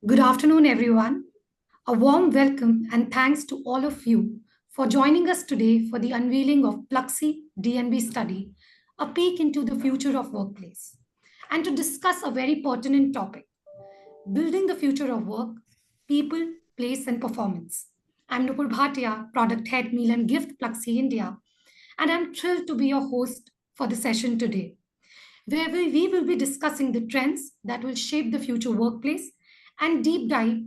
Good afternoon, everyone. A warm welcome and thanks to all of you for joining us today for the unveiling of Pluxee D&B study, a peek into the future of workplace, and to discuss a very pertinent topic, building the future of work, people, place, and performance. I'm Nupur Bhatia, Product Head Meal and Gift Pluxee India, and I'm thrilled to be your host for the session today, where we will be discussing the trends that will shape the future workplace and deep dive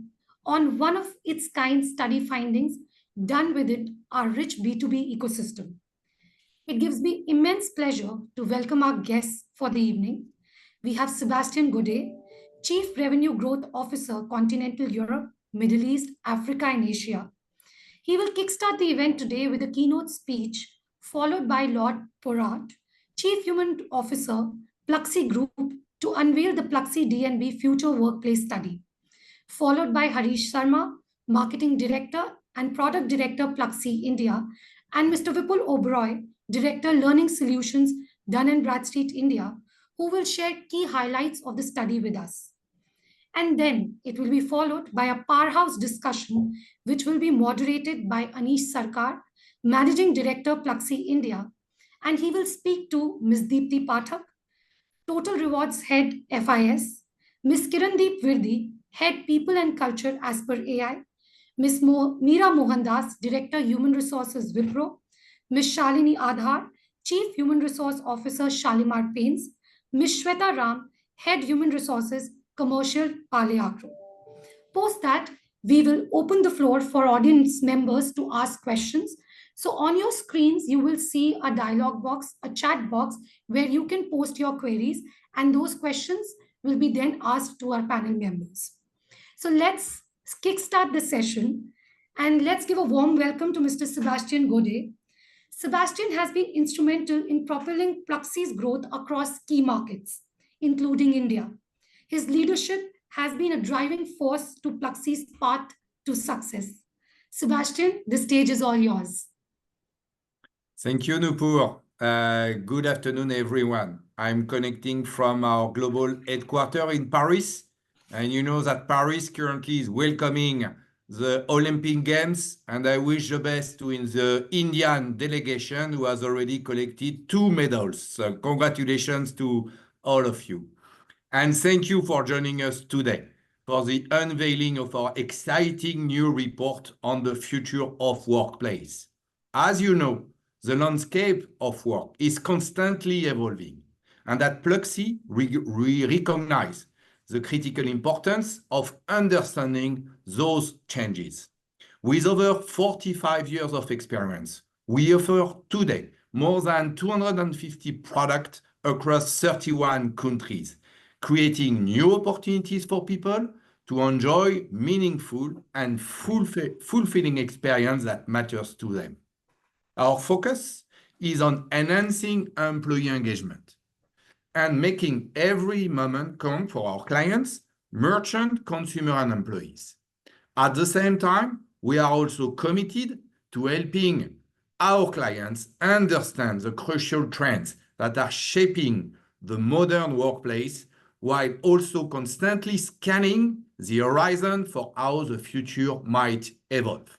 on one of its kind study findings done within our rich B2B ecosystem. It gives me immense pleasure to welcome our guests for the evening. We have Sebastien Godet, Chief Revenue Growth Officer, Continental Europe, Middle East, Africa, and Asia. He will kickstart the event today with a keynote speech, followed by Laure Pourageaud, Chief Human Officer, Pluxee Group, to unveil the Pluxee D&B Future Workplace Study, followed by Harish Sarma, Marketing Director and Product Director, Pluxee India, and Mr. Vipul Oberoi, Director Learning Solutions, Dun & Bradstreet India, who will share key highlights of the study with us. And then it will be followed by a powerhouse discussion, which will be moderated by Anish Sarkar, Managing Director, Pluxee India, and he will speak to Ms. Deepti Pathak, Total Rewards Head, FIS, Ms. Kirandeep Virdi, Head People and Culture as per AI, Ms. Meera Mohandas, Director Human Resources, Wipro, Ms. Shalini Adhar, Chief Human Resource Officer, Shalimar Paints, Ms. Shweta Ram, Head Human Resources, Commercial, Pale Agro. Post that, we will open the floor for audience members to ask questions. So on your screens, you will see a dialog box, a chat box, where you can post your queries, and those questions will be then asked to our panel members. So let's kickstart the session, and let's give a warm welcome to Mr. Sebastien Godet. Sebastien has been instrumental in propelling Pluxee's growth across key markets, including India. His leadership has been a driving force to Pluxee's path to success. Sebastien, the stage is all yours. Thank you, Nupur. Good afternoon, everyone. I'm connecting from our global headquarters in Paris. And you know that Paris currently is welcoming the Olympic Games, and I wish the best to the Indian delegation who has already collected 2 medals. So congratulations to all of you. And thank you for joining us today for the unveiling of our exciting new report on the future of workplace. As you know, the landscape of work is constantly evolving, and at Pluxee, we recognize the critical importance of understanding those changes. With over 45 years of experience, we offer today more than 250 products across 31 countries, creating new opportunities for people to enjoy meaningful and fulfilling experience that matters to them. Our focus is on enhancing employee engagement and making every moment count for our clients, merchants, consumers, and employees. At the same time, we are also committed to helping our clients understand the crucial trends that are shaping the modern workplace, while also constantly scanning the horizon for how the future might evolve.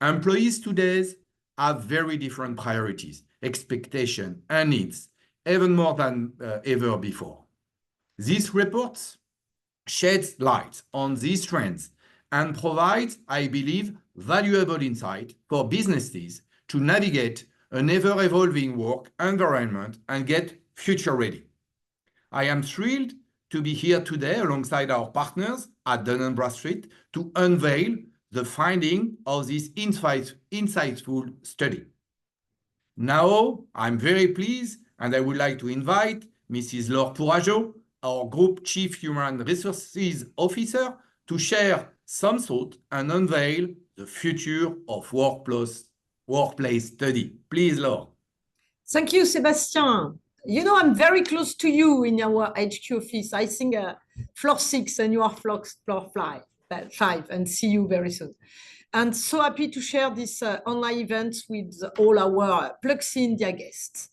Employees today have very different priorities, expectations, and needs, even more than ever before. This report sheds light on these trends and provides, I believe, valuable insight for businesses to navigate an ever-evolving work environment and get future-ready. I am thrilled to be here today alongside our partners at Dun & Bradstreet to unveil the finding of this insightful study. Now, I'm very pleased, and I would like to invite Mrs. Laure Pourageaud, our Group Chief Human Resources Officer, to share some thought and unveil the future of workplace study. Please, Laure. Thank you, Sebastien. You know, I'm very close to you in our HQ office. I think floor 6 and you are floor 5, and see you very soon. And so happy to share this online event with all our Pluxee India guests.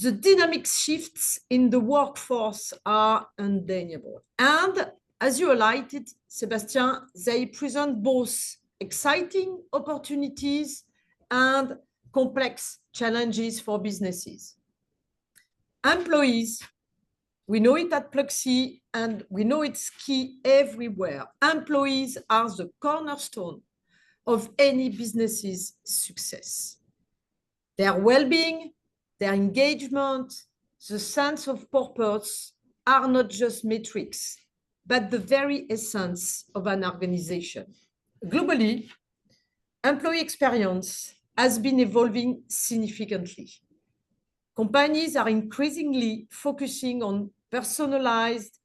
The dynamic shifts in the workforce are undeniable. And As you highlighted, Sebastien, they present both exciting opportunities and complex challenges for businesses. Employees, we know it at Pluxee, and we know it's key everywhere. Employees are the cornerstone of any business's success. Their well-being, their engagement, the sense of purpose are not just metrics, but the very essence of an organization. Globally, employee experience has been evolving significantly. Companies are increasingly focusing on personalized,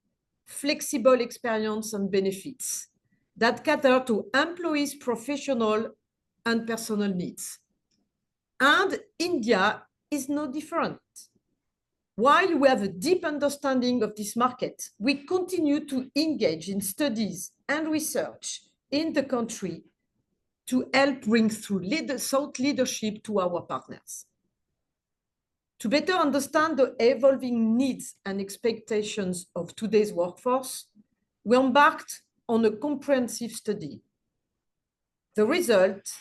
flexible experience and benefits that cater to employees' professional and personal needs. And India is no different. While we have a deep understanding of this market, we continue to engage in studies and research in the country to help bring through thought leadership to our partners. To better understand the evolving needs and expectations of today's workforce, we embarked on a comprehensive study. The results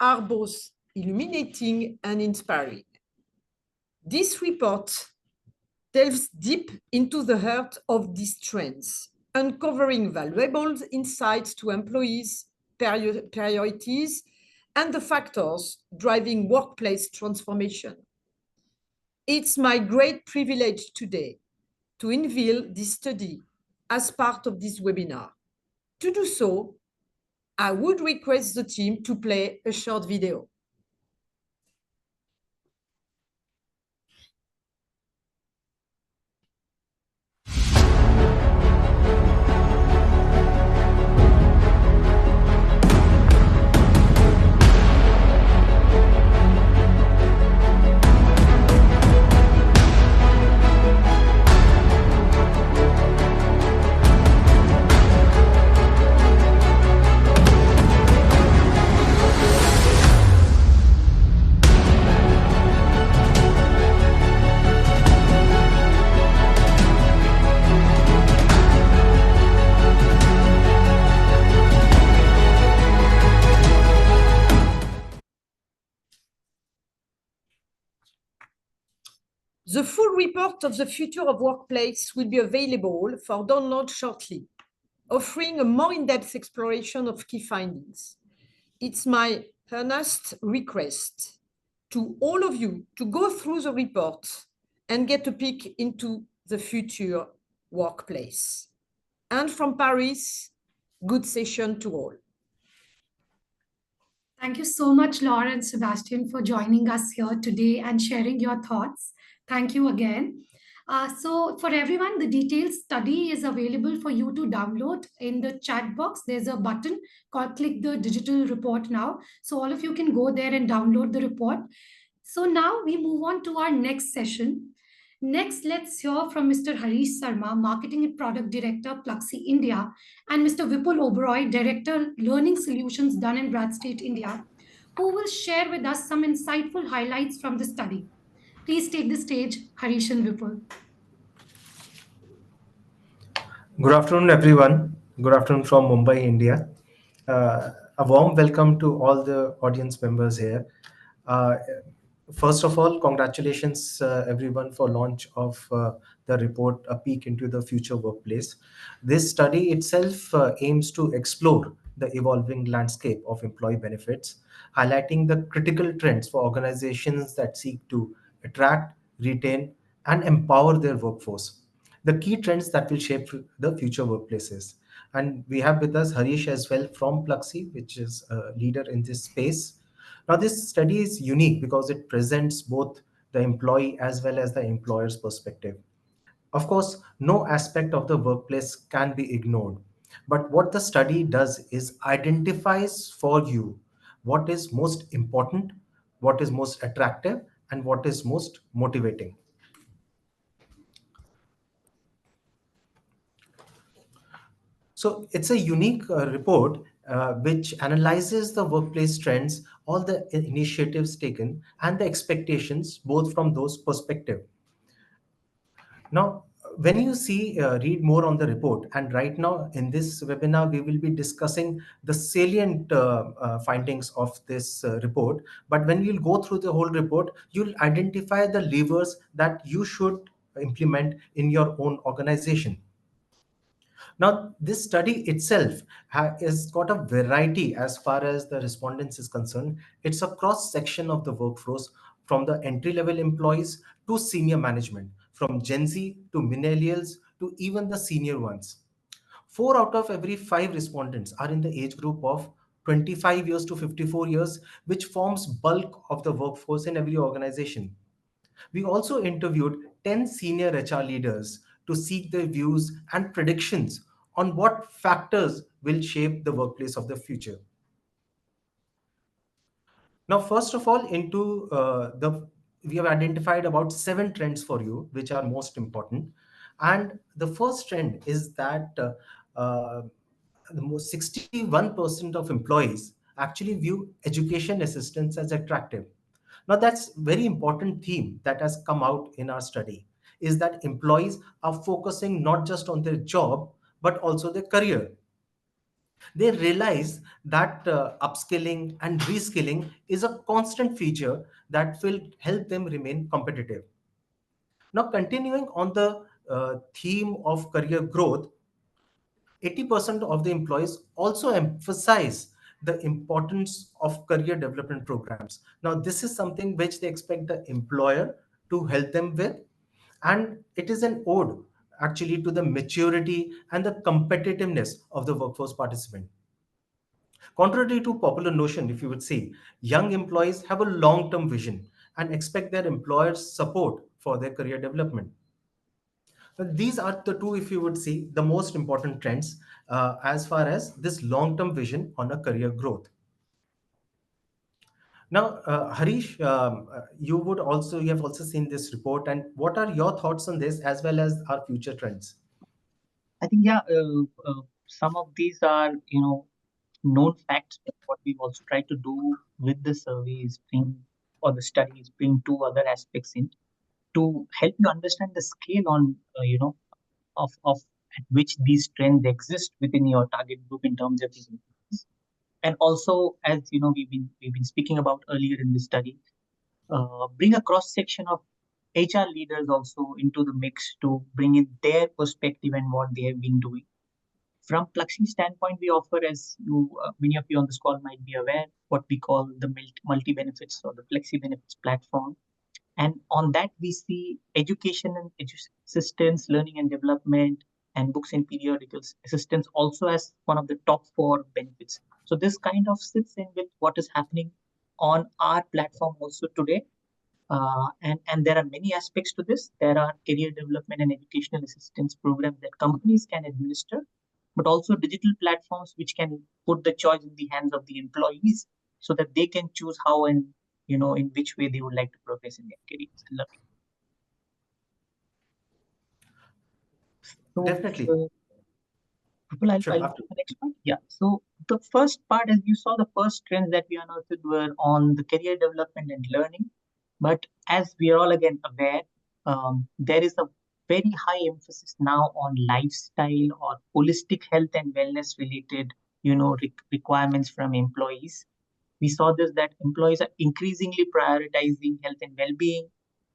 are both illuminating and inspiring. This report delves deep into the heart of these trends, uncovering valuable insights to employees' priorities and the factors driving workplace transformation. It's my great privilege today to unveil this study as part of this webinar. To do so, I would request the team to play a short video. The full report of the future of workplace will be available for download shortly, offering a more in-depth exploration of key findings. It's my earnest request to all of you to go through the report and get a peek into the future workplace. And from Paris, good session to all. Thank you so much, Laure and Sebastian, for joining us here today and sharing your thoughts. Thank you again. So for everyone, the detailed study is available for you to download in the chat box. There's a button called click the digital report now. So all of you can go there and download the report. So now we move on to our next session. Next, let's hear from Mr. Harish Sarma, Marketing and Product Director, Pluxee India, and Mr. Vipul Oberoi, Director, Learning Solutions, Dun & Bradstreet, India, who will share with us some insightful highlights from the study. Please take the stage, Harish and Vipul. Good afternoon, everyone. Good afternoon from Mumbai, India. A warm welcome to all the audience members here. First of all, congratulations, everyone, for launch of the report, A Peek into the Future Workplace. This study itself aims to explore the evolving landscape of employee benefits, highlighting the critical trends for organizations that seek to attract, retain, and empower their workforce. The key trends that will shape the future workplaces. And we have with us Harish as well from Pluxee, which is a leader in this space. Now, this study is unique because it presents both the employee as well as the employer's perspective. Of course, no aspect of the workplace can be ignored. But what the study does is identifies for you what is most important, what is most attractive, and what is most motivating. So it's a unique report which analyzes the workplace trends, all the initiatives taken, and the expectations both from those perspective. Now, when you see read more on the report, and right now in this webinar we will be discussing the salient findings of this report, but when you'll go through the whole report, you'll identify the levers that you should implement in your own organization. Now, this study itself has got a variety as far as the respondents is concerned. It's a cross section of the workforce, from the entry level employees to senior management, from Gen Z to millennials to even the senior ones. 4 out of every 5 respondents are in the age group of 25 years to 54 years, which forms bulk of the workforce in every organization. We also interviewed 10 senior HR leaders to seek their views and predictions on what factors will shape the workplace of the future. Now, first of all, we have identified about 7 trends for you, which are most important. And the first trend is that the most 61% of employees actually view education assistance as attractive. Now, that's very important theme that has come out in our study, is that employees are focusing not just on their job, but also their career. They realize that upskilling and reskilling is a constant feature that will help them remain competitive. Now, continuing on the theme of career growth, 80% of the employees also emphasize the importance of career development programs. Now, this is something which they expect the employer to help them with, and it is an ode actually to the maturity and the competitiveness of the workforce participant. Contrary to popular notion, if you would see, young employees have a long-term vision and expect their employers' support for their career development. These are the two, if you would see, the most important trends as far as this long-term vision on a career growth. Now, Harish, you have also seen this report, and what are your thoughts on this as well as our future trends? I think, yeah, some of these are, known facts, but what we've also tried to do with the survey is the studies bring two other aspects in to help you understand the scale on, of at which these trends exist within your target group in terms of these employees. And also, as we've been speaking about earlier in this study, bring a cross section of HR leaders also into the mix to bring in their perspective and what they have been doing. From Pluxee standpoint, we offer, as many of you on this call might be aware, what we call the multi-benefits or the Pluxee benefits platform. And on that, we see education and assistance, learning and development, and books and periodicals assistance also as one of the top 4 benefits. So this kind of sits in with what is happening on our platform also today. And there are many aspects to this. There are career development and educational assistance programs that companies can administer, but also digital platforms which can put the choice in the hands of the employees so that they can choose how and in which way they would like to progress in their careers and learning. So, Definitely. I'll Sure, take the next one. Yeah. So the first part, as you saw, the first trends that we unearthed were on the career development and learning. But as we are all again aware, there is a very high emphasis now on lifestyle or holistic health and wellness related, requirements from employees. We saw this, that employees are increasingly prioritizing health and well-being,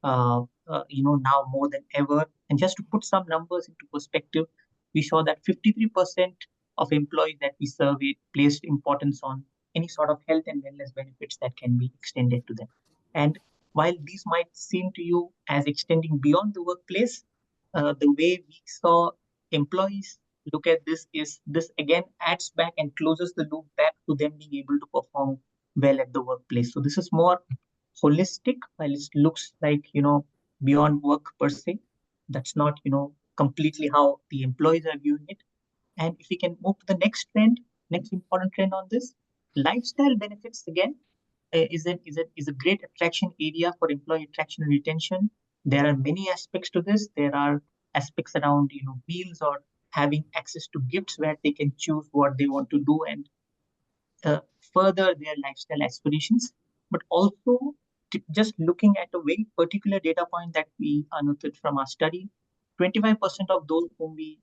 now more than ever. And just to put some numbers into perspective, we saw that 53% of employees that we surveyed placed importance on any sort of health and wellness benefits that can be extended to them. And while these might seem to you as extending beyond the workplace, the way we saw employees look at this is this again adds back and closes the loop back to them being able to perform well at the workplace. So this is more holistic, while it looks like, beyond work per se. That's not, completely how the employees are viewing it. And if we can move to the next trend, next important trend on this, lifestyle benefits again is a great attraction area for employee attraction and retention. There are many aspects to this. There are aspects around, meals or having access to gifts where they can choose what they want to do and further their lifestyle aspirations, but also just looking at a very particular data point that we unearthed from our study, 25% of those whom we,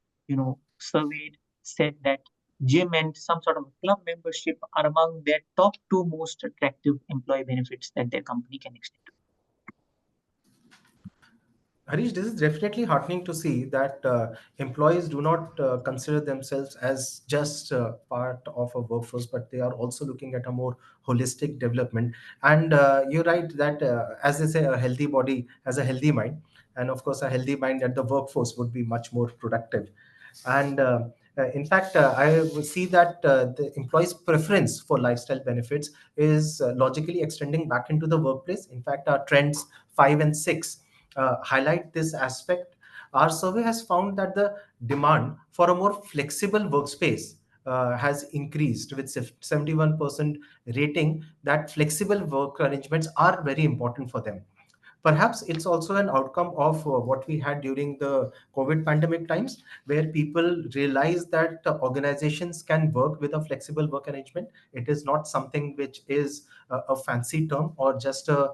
surveyed said that gym and some sort of club membership are among their top two most attractive employee benefits that their company can extend. Harish, this is definitely heartening to see that employees do not consider themselves as just part of a workforce, but they are also looking at a more holistic development. And you're right that, as they say, a healthy body has a healthy mind. And of course, a healthy mind at the workforce would be much more productive. And in fact, I would see that the employee's preference for lifestyle benefits is logically extending back into the workplace. In fact, our trends 5 and 6 highlight this aspect. Our survey has found that the demand for a more flexible workspace has increased, with 71% rating that flexible work arrangements are very important for them. Perhaps it's also an outcome of what we had during the COVID pandemic times, where people realized that organizations can work with a flexible work arrangement. It is not something which is a fancy term or just a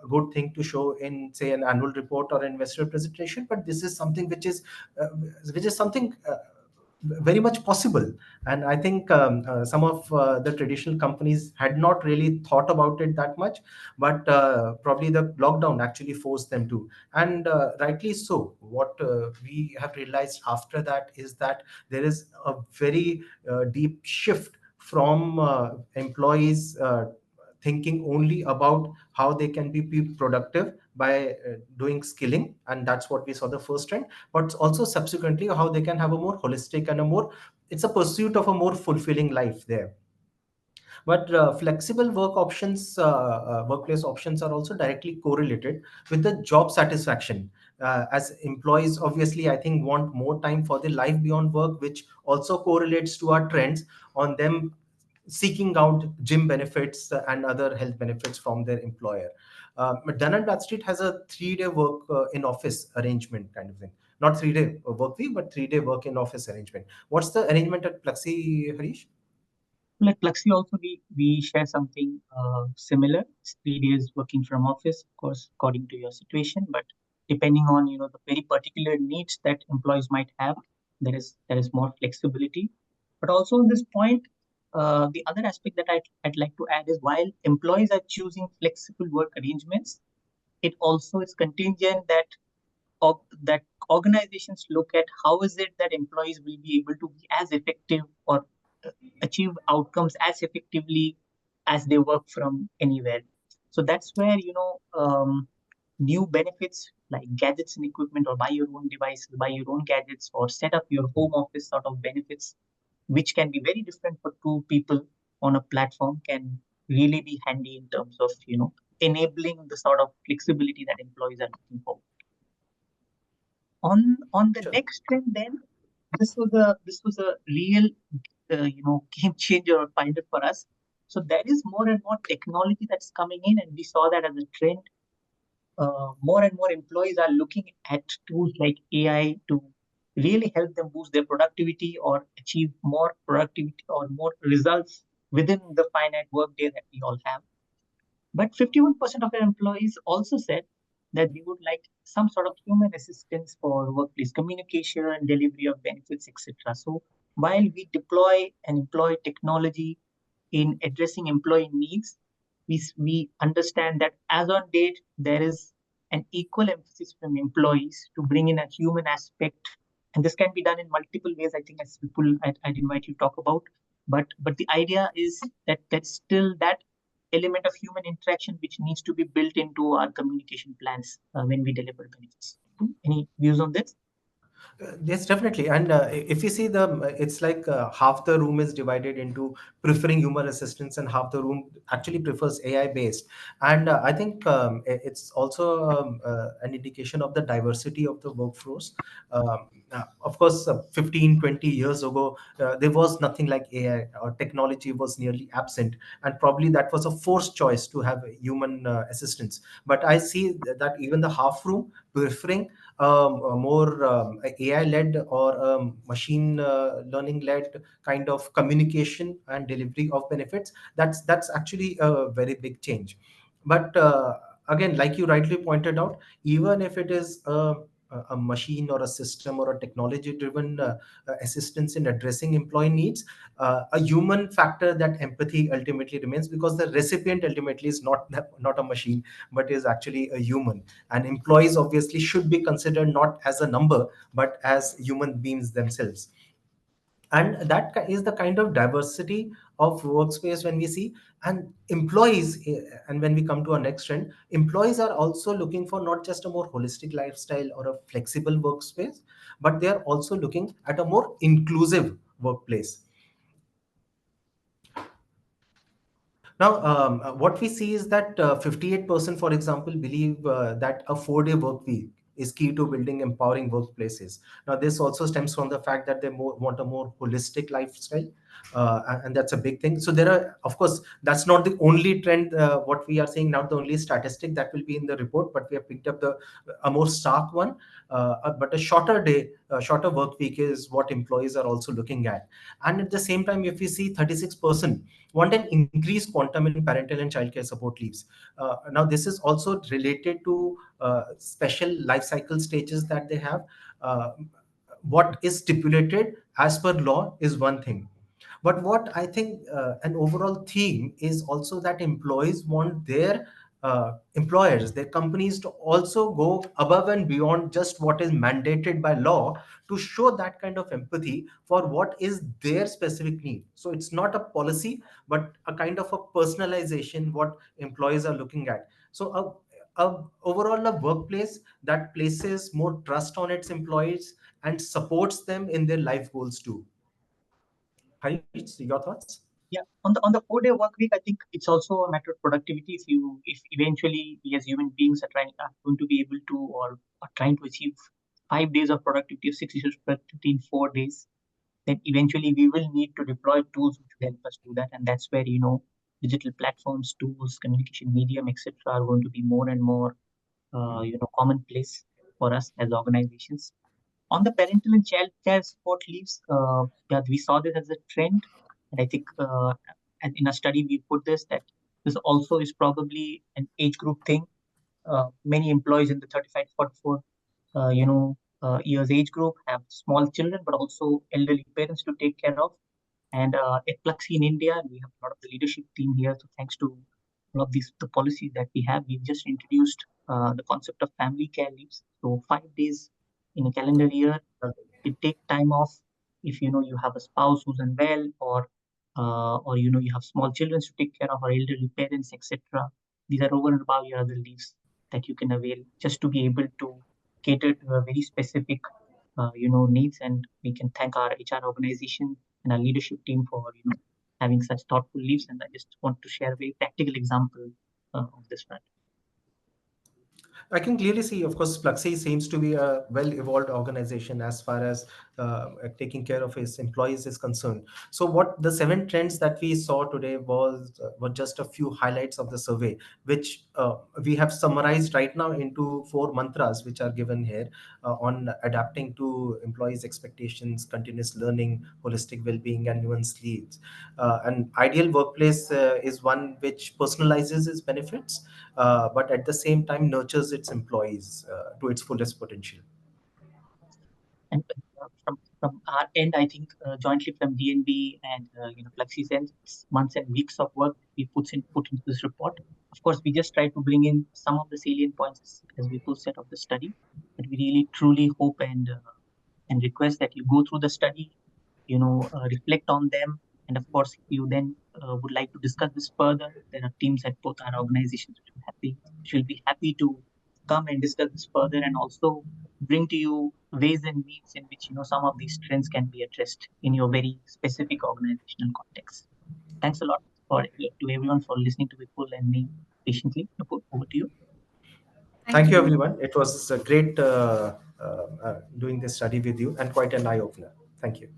good thing to show in, say, an annual report or investor presentation, but this is something which is something very much possible. And I think some of the traditional companies had not really thought about it that much, but probably the lockdown actually forced them to. And rightly so. What we have realized after that is that there is a very deep shift from employees thinking only about how they can be productive by doing skilling, and that's what we saw the first trend, but also subsequently how they can have a more holistic and a more, it's a pursuit of a more fulfilling life there. But flexible workplace options are also directly correlated with the job satisfaction. As employees, obviously, I think want more time for the life beyond work, which also correlates to our trends on them seeking out gym benefits and other health benefits from their employer. Dun& Bradstreet has a 3-day work in office arrangement kind of thing. Not 3-day work week, but 3-day work in office arrangement. What's the arrangement at Pluxee, Harish? Like Pluxee also, we share something similar. It's 3 days working from office, of course, according to your situation, but depending on the very particular needs that employees might have, there is more flexibility. But also on this point, the other aspect that I'd like to add is while employees are choosing flexible work arrangements, it also is contingent that organizations look at how is it that employees will be able to be as effective or uh, achieve outcomes as effectively as they work from anywhere. So that's where new benefits like gadgets and equipment, or buy your own devices, buy your own gadgets, or set up your home office sort of benefits, which can be very different for two people on a platform, can really be handy in terms of enabling the sort of flexibility that employees are looking for. On the Sure. next trend, then this was a real game changer or finder for us. So there is more and more technology that's coming in, and we saw that as a trend. More and more employees are looking at tools like AI to really help them boost their productivity or achieve more productivity or more results within the finite workday that we all have. But 51% of our employees also said that they would like some sort of human assistance for workplace communication and delivery of benefits, etc. So while we deploy and employ technology in addressing employee needs, we understand that as on date, there is an equal emphasis from employees to bring in a human aspect. And this can be done in multiple ways, I think, as people I'd invite you to talk about. But the idea is that there's still that element of human interaction which needs to be built into our communication plans when we deliver benefits. Any views on this? Yes, definitely. And if you see it's like half the room is divided into preferring human assistance and half the room actually prefers AI based. And I think it's also an indication of the diversity of the workforce. Of course, 15, 20 years ago, there was nothing like AI, or technology was nearly absent. And probably that was a forced choice to have human assistance. But I see that even the half room preferring a more AI-led or machine learning-led kind of communication and delivery of benefits. That's actually a very big change. But again, like you rightly pointed out, even if it is a machine or a system or a technology driven assistance in addressing employee needs, a human factor, that empathy ultimately remains, because the recipient ultimately is not a machine, but is actually a human. And employees obviously should be considered not as a number, but as human beings themselves. And that is the kind of diversity of workspace when we see. And employees, and when we come to our next trend, employees are also looking for not just a more holistic lifestyle or a flexible workspace, but they are also looking at a more inclusive workplace. Now, what we see is that 58%, for example, believe that a 4-day work week is key to building empowering workplaces. Now, this also stems from the fact that they want a more holistic lifestyle, and that's a big thing. So there are, of course, that's not the only trend. What we are seeing, not the only statistic that will be in the report, but we have picked up a more stark one. But a shorter day, shorter work week is what employees are also looking at. And at the same time, if we see 36% want an increased quantum in parental and childcare support leaves. Now, this is also related to special life cycle stages that they have. Uh, what is stipulated as per law is one thing. But what I think an overall theme is also that employees want their employers, their companies to also go above and beyond just what is mandated by law, to show that kind of empathy for what is their specific need. So it's not a policy, but a kind of a personalization what employees are looking at. So overall a workplace that places more trust on its employees and supports them in their life goals too. Harish, your thoughts? Yeah, on the 4-day work week, I think it's also a matter of productivity. If eventually we as human beings are going to be able to, or are trying to achieve 5 days of productivity, or 6 days of productivity in 4 days, then eventually we will need to deploy tools which will help us do that. And that's where, digital platforms, tools, communication medium, etc., are going to be more and more commonplace for us as organizations. On the parental and child care support leaves, yeah, we saw this as a trend, and I think and in a study we put this, that this also is probably an age group thing. Many employees in the 35 to 44 years age group have small children, but also elderly parents to take care of. And at Pluxee in India, we have a lot of the leadership team here. So thanks to all of these, the policies that we have, we've just introduced the concept of family care leaves. So 5 days in a calendar year, you take time off if you have a spouse who's unwell, or you have small children to take care of, or elderly parents, etc. These are over and above your other leaves that you can avail, just to be able to cater to a very specific needs. And we can thank our HR organization and our leadership team for having such thoughtful leaves. And I just want to share a very practical example of this front. I can clearly see, of course, Pluxee seems to be a well-evolved organization as far as taking care of its employees is concerned. So what the 7 trends that we saw today were just a few highlights of the survey, which we have summarized right now into 4 mantras, which are given here on adapting to employees' expectations, continuous learning, holistic well-being, and nuanced needs. An ideal workplace is one which personalizes its benefits, but at the same time nurtures its employees to its fullest potential. And from our end, I think jointly from D&B and Pluxee's end, it's months and weeks of work we put into this report. Of course, we just try to bring in some of the salient points as we said of the study, but we really truly hope and request that you go through the study, reflect on them. And of course, if you then would like to discuss this further, there are teams at both our organizations which will be happy to come and discuss this further, and also bring to you ways and means in which some of these trends can be addressed in your very specific organizational context. Thanks a lot to everyone for listening to Vipul and me patiently. Vipul, over to you. Thank you, everyone. It was a great doing this study with you, and quite an eye-opener. Thank you.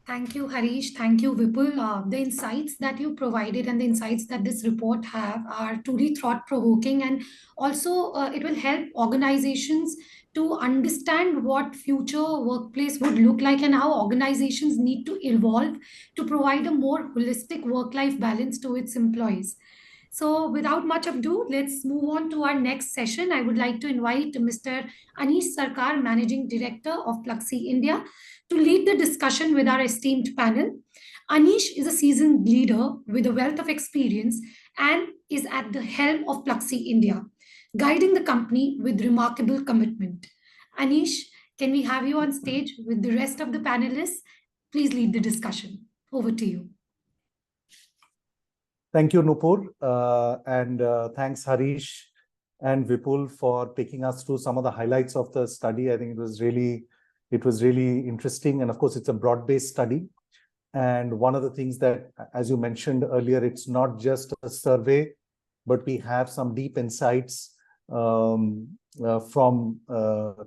Thank you, Harish. Thank you, Vipul. The insights that you provided and the insights that this report have are truly thought-provoking, and also it will help organizations to understand what future workplace would look like and how organizations need to evolve to provide a more holistic work-life balance to its employees. So without much ado, let's move on to our next session. I would like to invite Mr. Anish Sarkar, Managing Director of Pluxee India, to lead the discussion with our esteemed panel. Anish is a seasoned leader with a wealth of experience and is at the helm of Pluxee India, guiding the company with remarkable commitment. Anish, can we have you on stage with the rest of the panelists? Please lead the discussion. Over to you. Thank you, Nupur, and thanks, Harish and Vipul, for taking us through some of the highlights of the study. I think it was really interesting, and of course, it's a broad-based study. And one of the things that, as you mentioned earlier, it's not just a survey, but we have some deep insights from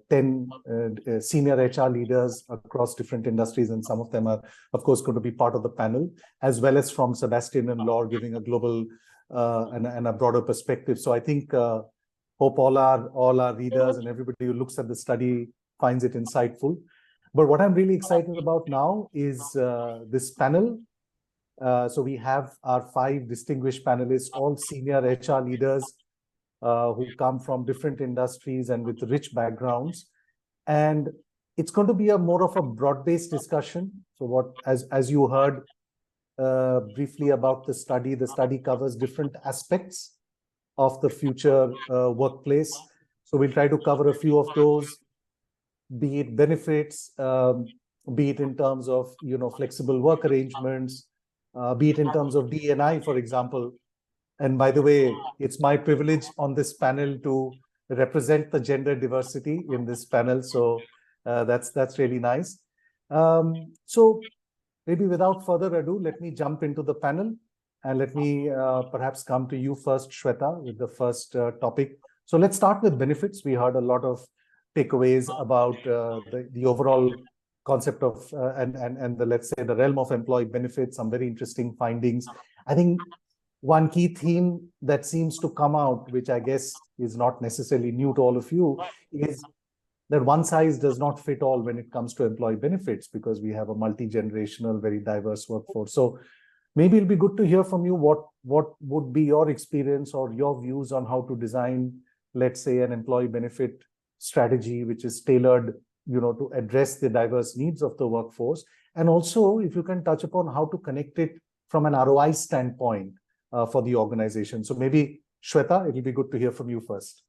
10 senior HR leaders across different industries, and some of them are, of course, going to be part of the panel, as well as from Sebastien and Laure, giving a global and a broader perspective. So I think hope all our readers and everybody who looks at the study finds it insightful. But what I'm really excited about now is this panel. So we have our 5 distinguished panelists, all senior HR leaders, who come from different industries and with rich backgrounds. And it's going to be a more of a broad-based discussion. So as you heard briefly about the study covers different aspects of the future workplace. So we'll try to cover a few of those, be it benefits, be it in terms of flexible work arrangements, be it in terms of D&I, for example. And by the way, it's my privilege on this panel to represent the gender diversity in this panel. So that's really nice. So maybe without further ado, let me jump into the panel, and let me perhaps come to you first, Shweta, with the first topic. So let's start with benefits. We heard a lot of takeaways about the overall concept of and the, let's say, the realm of employee benefits, some very interesting findings. I think one key theme that seems to come out, which I guess is not necessarily new to all of you, is that one size does not fit all when it comes to employee benefits, because we have a multi-generational, very diverse workforce. So maybe it'll be good to hear from you what would be your experience or your views on how to design, let's say, an employee benefit strategy which is tailored, to address the diverse needs of the workforce. And also, if you can touch upon how to connect it from an ROI standpoint for the organization. So maybe, Shweta, it'll be good to hear from you first.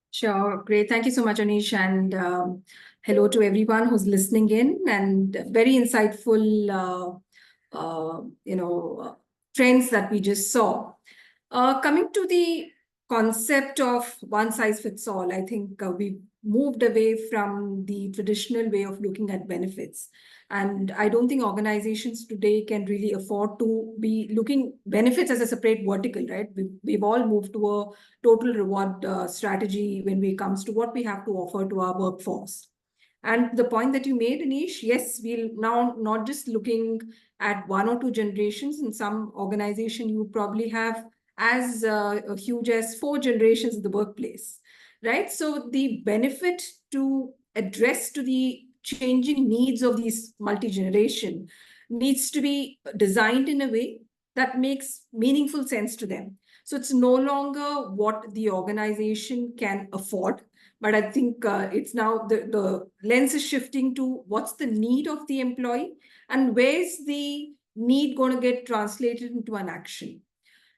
Sure, great. Thank you so much, Anish, and hello to everyone who's listening in, and very insightful, trends that we just saw. Coming to the concept of one size fits all, I think we moved away from the traditional way of looking at benefits. And I don't think organizations today can really afford to be looking benefits as a separate vertical, right? We've all moved to a total reward strategy when it comes to what we have to offer to our workforce. And the point that you made, Anish, yes, we'll now not just looking at 1 or 2 generations. In some organization, you probably have as huge as 4 generations in the workplace, right? So the benefit to address to the changing needs of these multi-generation needs to be designed in a way that makes meaningful sense to them. So it's no longer what the organization can afford, but I think it's now the lens is shifting to what's the need of the employee and where's the need going to get translated into an action.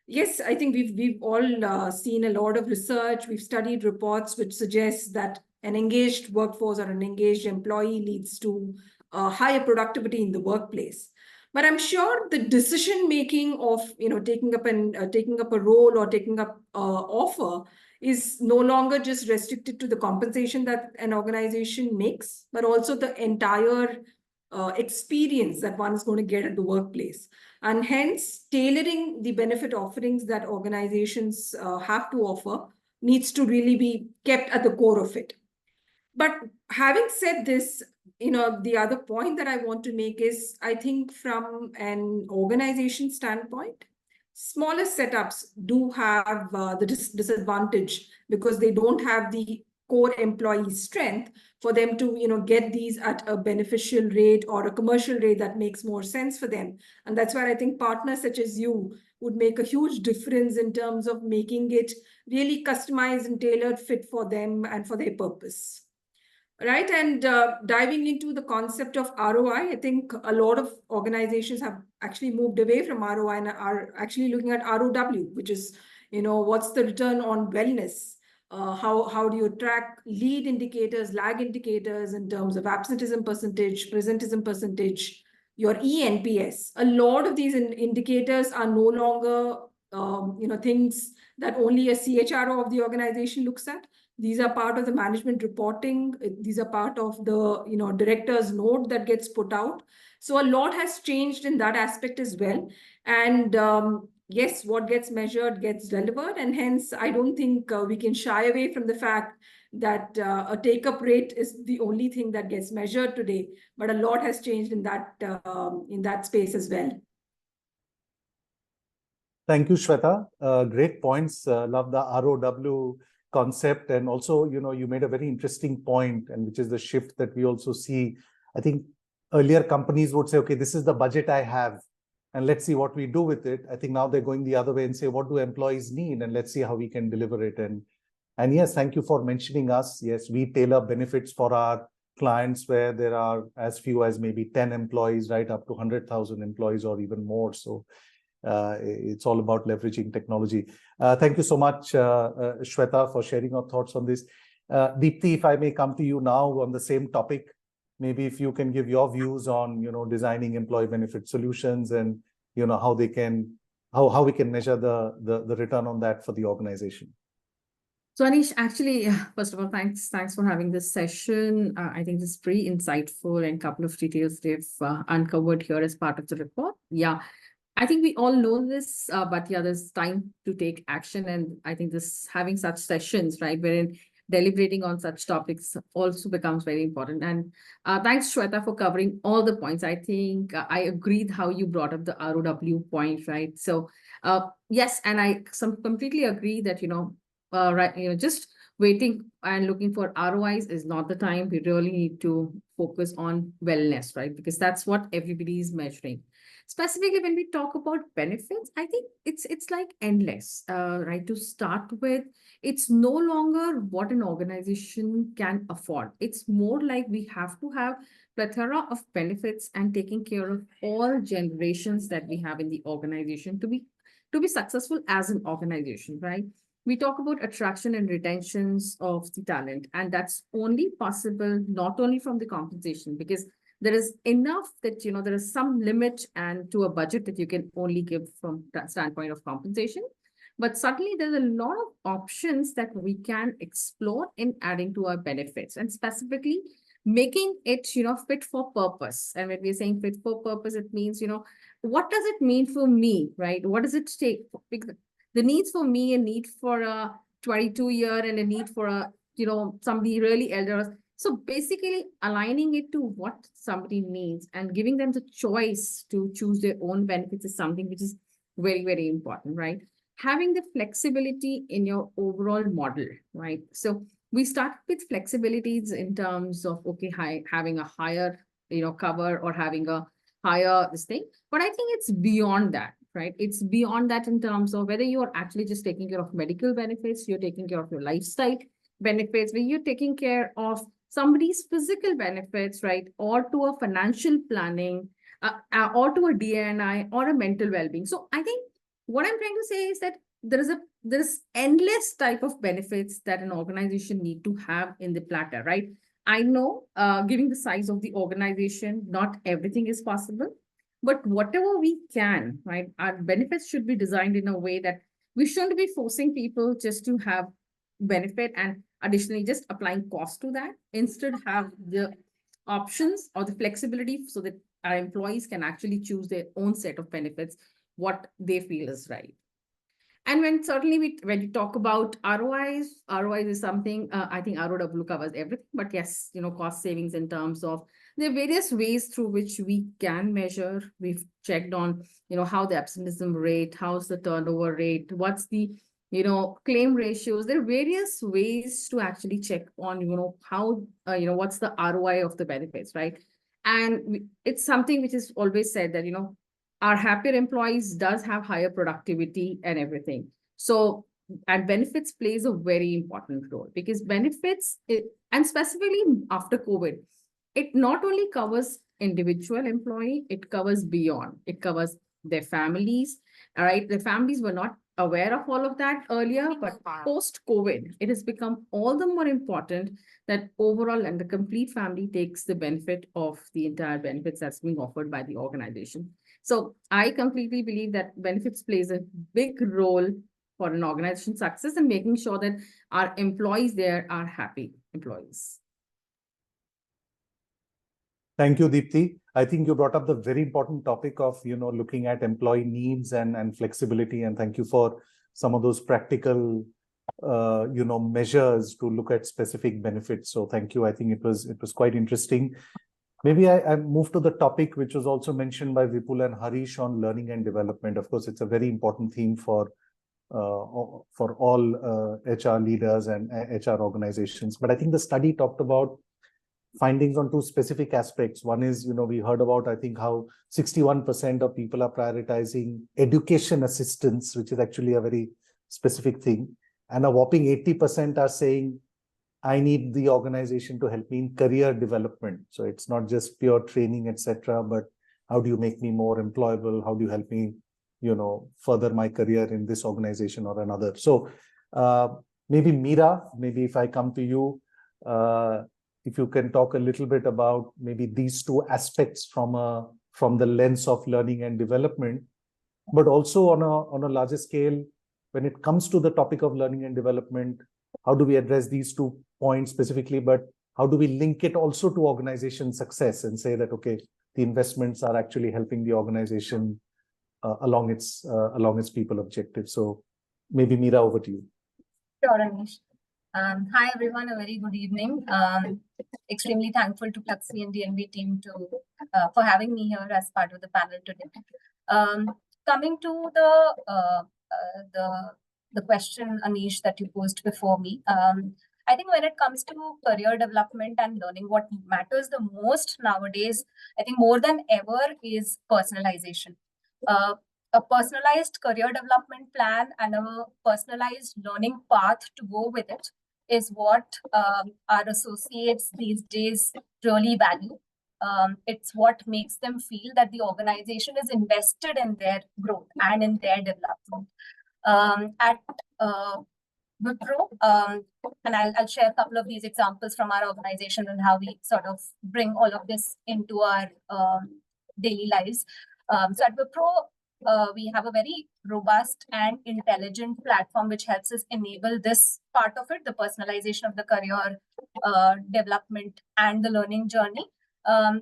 Yes, I think we've all seen a lot of research. We've studied reports which suggest that an engaged workforce or an engaged employee leads to higher productivity in the workplace. But I'm sure the decision making of taking up a role or taking up offer is no longer just restricted to the compensation that an organization makes, but also the entire experience that one is going to get at the workplace. And hence, tailoring the benefit offerings that organizations have to offer needs to really be kept at the core of it. But having said this, the other point that I want to make is, I think from an organization standpoint, smaller setups do have the disadvantage because they don't have the core employee strength for them to get these at a beneficial rate or a commercial rate that makes more sense for them. And that's where I think partners such as you would make a huge difference in terms of making it really customized and tailored fit for them and for their purpose. Right, and diving into the concept of ROI, I think a lot of organizations have actually moved away from ROI and are actually looking at ROW, which is, what's the return on wellness? How do you track lead indicators, lag indicators in terms of absenteeism percentage, presenteeism percentage, your eNPS? A lot of these indicators are no longer, things that only a CHRO of the organization looks at. These are part of the management reporting. These are part of the director's note that gets put out. So a lot has changed in that aspect as well. And yes, what gets measured gets delivered. And hence, I don't think we can shy away from the fact that a take-up rate is the only thing that gets measured today. But a lot has changed in that space as well. Thank you, Shweta. Great points. Love the ROW concept. And also, you made a very interesting point, and which is the shift that we also see. I think earlier companies would say, okay, this is the budget I have, and let's see what we do with it. I think now they're going the other way and say, what do employees need? And let's see how we can deliver it. And yes, thank you for mentioning us. Yes, we tailor benefits for our clients where there are as few as maybe 10 employees, right up to 100,000 employees or even more. So it's all about leveraging technology. Thank you so much, Shweta, for sharing your thoughts on this. Deepti, if I may come to you now on the same topic, maybe if you can give your views on, designing employee benefit solutions and, how we can measure the return on that for the organization. So Anish, actually, first of all, thanks for having this session. I think this is pretty insightful, and a couple of details they've uncovered here as part of the report. Yeah. I think we all know this, but yeah, there's time to take action. And I think having such sessions, right, wherein deliberating on such topics also becomes very important. And thanks, Shweta, for covering all the points. I think I agreed how you brought up the ROW point, right? So yes, and I completely agree that, right, just waiting and looking for ROIs is not the time. We really need to focus on wellness, right? Because that's what everybody is measuring. Specifically, when we talk about benefits, I think it's like endless, right? To start with, it's no longer what an organization can afford. It's more like we have to have plethora of benefits and taking care of all generations that we have in the organization to be successful as an organization, right? We talk about attraction and retentions of the talent, and that's only possible not only from the compensation, because there is enough that, there is some limit and to a budget that you can only give from that standpoint of compensation. But suddenly there's a lot of options that we can explore in adding to our benefits, and specifically making it, fit for purpose. And when we're saying fit for purpose, it means, what does it mean for me, right? What does it take? The needs for me, a need for a 22-year and a need for a, somebody really elder. So basically aligning it to what somebody needs and giving them the choice to choose their own benefits is something which is very, very important, right? Having the flexibility in your overall model, right? So we start with flexibilities in terms of, okay, having a higher, cover or having a higher this thing. But I think it's beyond that, right? It's beyond that in terms of whether you're actually just taking care of medical benefits, you're taking care of your lifestyle benefits, where you're taking care of somebody's physical benefits, right? Or to a financial planning, or to a D&I or a mental well-being. So I think what I'm trying to say is that there's endless type of benefits that an organization need to have in the platter, right? I know, given the size of the organization, not everything is possible, but whatever we can, right? Our benefits should be designed in a way that we shouldn't be forcing people just to have benefit and additionally just applying cost to that. Instead, have the options or the flexibility so that our employees can actually choose their own set of benefits, what they feel is right. And when you talk about ROIs is something, I think ROW covers everything, but yes, cost savings in terms of there are various ways through which we can measure. We've checked on, how the absenteeism rate, how's the turnover rate, what's the, claim ratios. There are various ways to actually check on, how, what's the ROI of the benefits, right? And it's something which is always said that, our happier employees does have higher productivity and everything. So, and benefits plays a very important role, because benefits, and specifically after COVID, it not only covers individual employee, it covers beyond. It covers their families. All right, the families were not aware of all of that earlier, but post-COVID, it has become all the more important that overall and the complete family takes the benefit of the entire benefits that's being offered by the organization. So I completely believe that benefits plays a big role for an organization success and making sure that our employees there are happy employees. Thank you, Deepti. I think you brought up the very important topic of, looking at employee needs and flexibility. And thank you for some of those practical, measures to look at specific benefits. So thank you. I think it was quite interesting. Maybe I move to the topic, which was also mentioned by Vipul and Harish, on learning and development. Of course, it's a very important theme for all HR leaders and HR organizations. But I think the study talked about findings on two specific aspects. One is, we heard about, I think, how 61% of people are prioritizing education assistance, which is actually a very specific thing. And a whopping 80% are saying, I need the organization to help me in career development. So it's not just pure training, etc., but how do you make me more employable? How do you help me, further my career in this organization or another? So maybe Meera, maybe if I come to you, if you can talk a little bit about maybe these two aspects from the lens of learning and development, but also on a larger scale, when it comes to the topic of learning and development, how do we address these 2 points specifically, but how do we link it also to organization success and say that, okay, the investments are actually helping the organization along its people objectives. So maybe Meera, over to you. Sure, Anish. Hi, everyone. A very good evening. Extremely thankful to Pluxee and D&B team for having me here as part of the panel today. Coming to the question, Anish, that you posed before me, I think when it comes to career development and learning, what matters the most nowadays, I think more than ever, is personalization. A personalized career development plan and a personalized learning path to go with it is what our associates these days really value. It's what makes them feel that the organization is invested in their growth and in their development. At Wipro, and I'll share a couple of these examples from our organization and how we sort of bring all of this into our daily lives. So at Wipro, we have a very robust and intelligent platform which helps us enable this part of it, the personalization of the career development and the learning journey.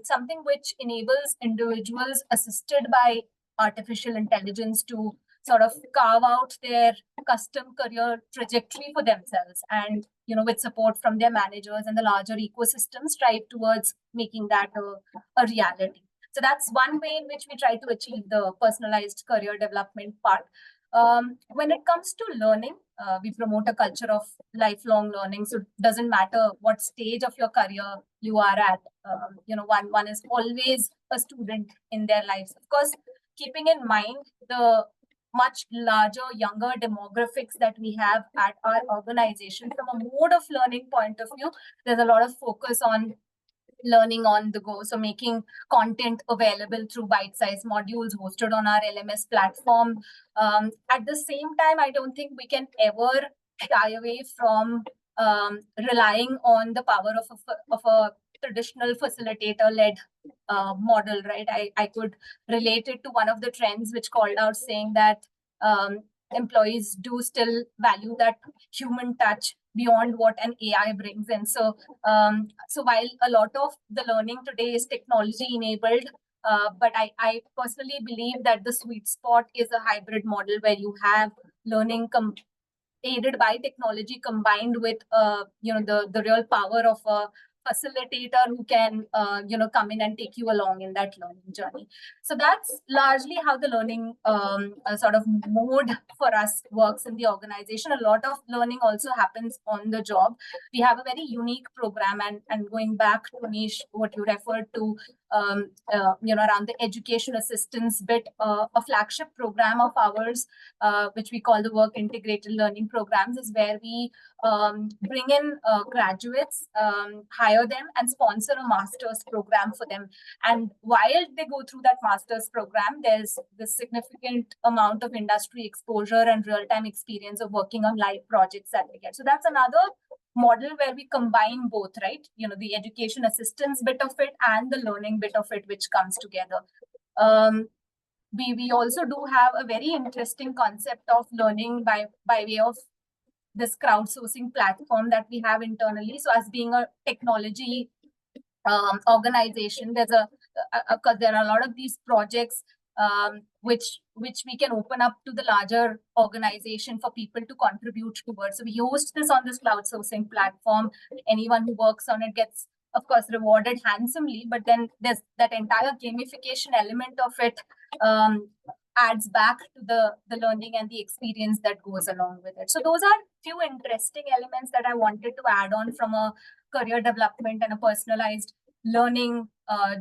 Something which enables individuals assisted by artificial intelligence to sort of carve out their custom career trajectory for themselves, and with support from their managers and the larger ecosystem, strive towards making that a reality. So that's one way in which we try to achieve the personalized career development part. When it comes to learning, we promote a culture of lifelong learning. So it doesn't matter what stage of your career you are at. One is always a student in their lives. Of course, keeping in mind the much larger, younger demographics that we have at our organization, from a mode of learning point of view, there's a lot of focus on learning on the go. So making content available through bite-sized modules hosted on our LMS platform. At the same time, I don't think we can ever shy away from relying on the power of a traditional facilitator-led model, right? I could relate it to one of the trends which called out saying that employees do still value that human touch beyond what an AI brings in. So while a lot of the learning today is technology enabled, but I personally believe that the sweet spot is a hybrid model where you have learning aided by technology combined with the real power of a facilitator who can come in and take you along in that learning journey. So that's largely how the learning sort of mode for us works in the organization. A lot of learning also happens on the job. We have a very unique program, and going back to Anish, what you referred to, around the education assistance bit, a flagship program of ours, which we call the Work Integrated Learning Programs, is where we bring in graduates, hire them, and sponsor a master's program for them. And while they go through that master's program, there's the significant amount of industry exposure and real-time experience of working on live projects that we get. So that's another model where we combine both, right? The education assistance bit of it and the learning bit of it, which comes together. We also do have a very interesting concept of learning by way of this crowdsourcing platform that we have internally. So as being a technology organization, there are a lot of these projects which we can open up to the larger organization for people to contribute towards. So we host this on this crowdsourcing platform. Anyone who works on it gets, of course, rewarded handsomely, but then there's that entire gamification element of it adds back to the learning and the experience that goes along with it. So those are few interesting elements that I wanted to add on from a career development and a personalized learning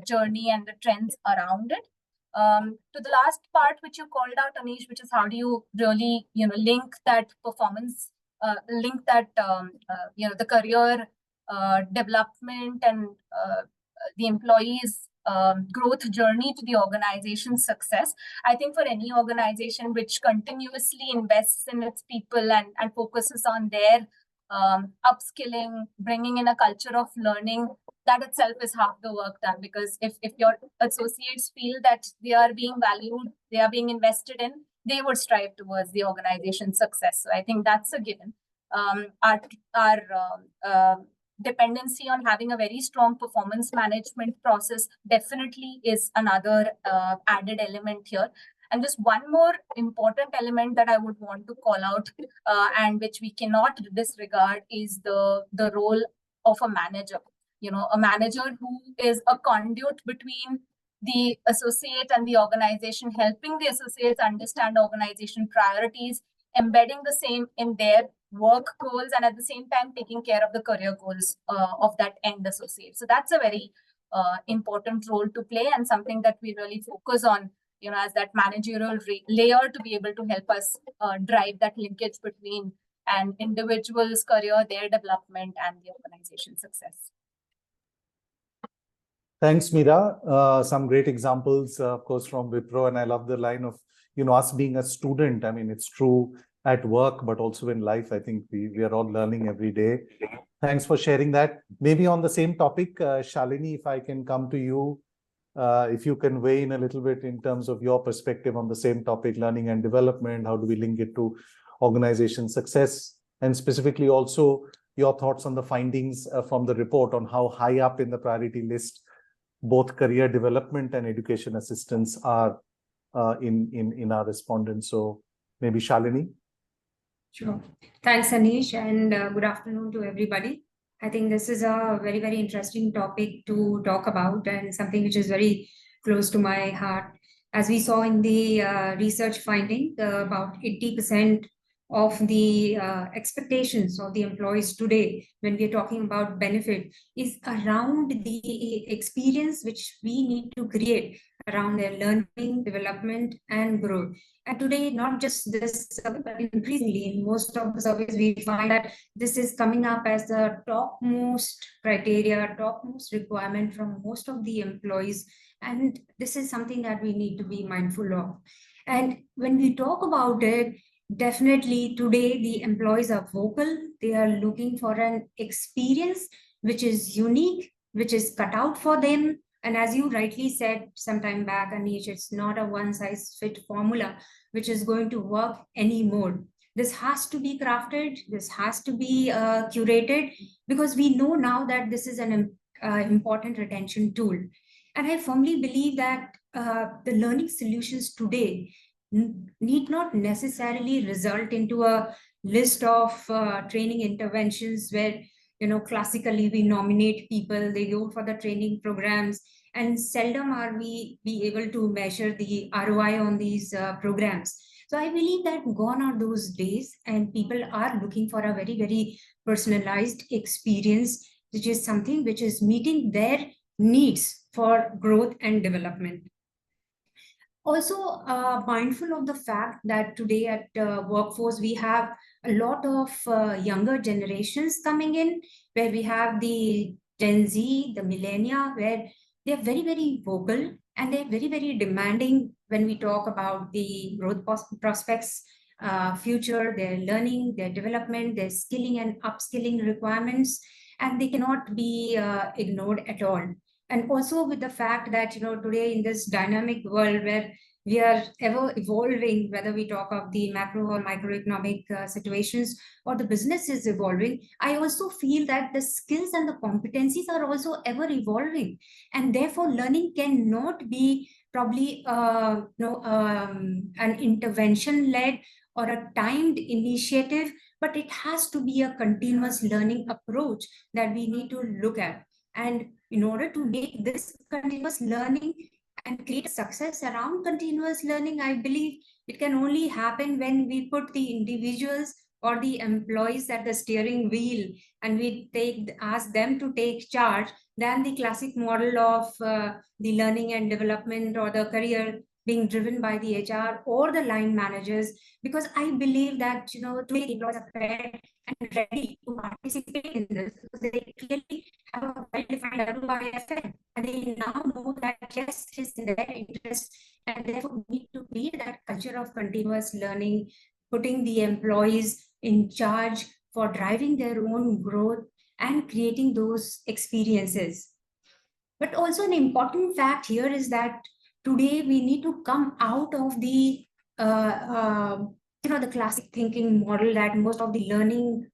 journey and the trends around it. To the last part, which you called out, Anish, which is how do you really, link that performance, the career development and the employees' growth journey to the organization's success. I think for any organization which continuously invests in its people and focuses on their upskilling, bringing in a culture of learning, that itself is half the work done. Because if your associates feel that they are being valued, they are being invested in, they would strive towards the organization's success. So I think that's a given. Our dependency on having a very strong performance management process definitely is another added element here. And just one more important element that I would want to call out and which we cannot disregard is the role of a manager. A manager who is a conduit between the associate and the organization, helping the associates understand organization priorities, embedding the same in their work goals, and at the same time taking care of the career goals of that end associate. So that's a very important role to play, and something that we really focus on, as that managerial layer to be able to help us drive that linkage between an individual's career, their development, and the organization's success. Thanks, Meera. Some great examples, of course, from Wipro, and I love the line of, us being a student. I mean, it's true at work, but also in life. I think we are all learning every day. Thanks for sharing that. Maybe on the same topic, Shalini, if I can come to you, if you can weigh in a little bit in terms of your perspective on the same topic, learning and development, how do we link it to organization success, and specifically also your thoughts on the findings from the report on how high up in the priority list both career development and education assistance are in our respondents. So maybe Shalini. Sure. Thanks, Anish, and good afternoon to everybody. I think this is a very, very interesting topic to talk about, and something which is very close to my heart. As we saw in the research finding, about 80% of the expectations of the employees today, when we're talking about benefit, is around the experience which we need to create around their learning, development, and growth. And today, not just this, but increasingly in most of the surveys, we find that this is coming up as the topmost criteria, topmost requirement from most of the employees. And this is something that we need to be mindful of. And when we talk about it, definitely today the employees are vocal. They are looking for an experience which is unique, which is cut out for them. And as you rightly said some time back, Anish, it's not a one-size-fits formula which is going to work anymore. This has to be crafted, this has to be curated, because we know now that this is an important retention tool. And I firmly believe that the learning solutions today need not necessarily result into a list of training interventions where, classically we nominate people, they go for the training programs, and seldom are we be able to measure the ROI on these programs. So I believe that gone are those days, and people are looking for a very, very personalized experience, which is something which is meeting their needs for growth and development. Also, mindful of the fact that today at workforce, we have a lot of younger generations coming in, where we have the Gen Z, the millennia, where they're very, very vocal and they're very, very demanding when we talk about the growth prospects, future, their learning, their development, their skilling and upskilling requirements, and they cannot be ignored at all. And also with the fact that, today in this dynamic world where we are ever evolving, whether we talk of the macro or microeconomic situations, or the business is evolving, I also feel that the skills and the competencies are also ever evolving. And therefore, learning cannot be probably an intervention-led or a timed initiative, but it has to be a continuous learning approach that we need to look at. And in order to make this continuous learning and create success around continuous learning, I believe it can only happen when we put the individuals or the employees at the steering wheel and we ask them to take charge than the classic model of the learning and development or the career being driven by the HR or the line managers. Because I believe that, today employees are prepared and ready to participate in this because they clearly have a well-defined WIFM and they now know that yes, it is in their interest, and therefore we need to create that culture of continuous learning, putting the employees in charge for driving their own growth and creating those experiences. But also an important fact here is that today we need to come out of the the classic thinking model that most of the learning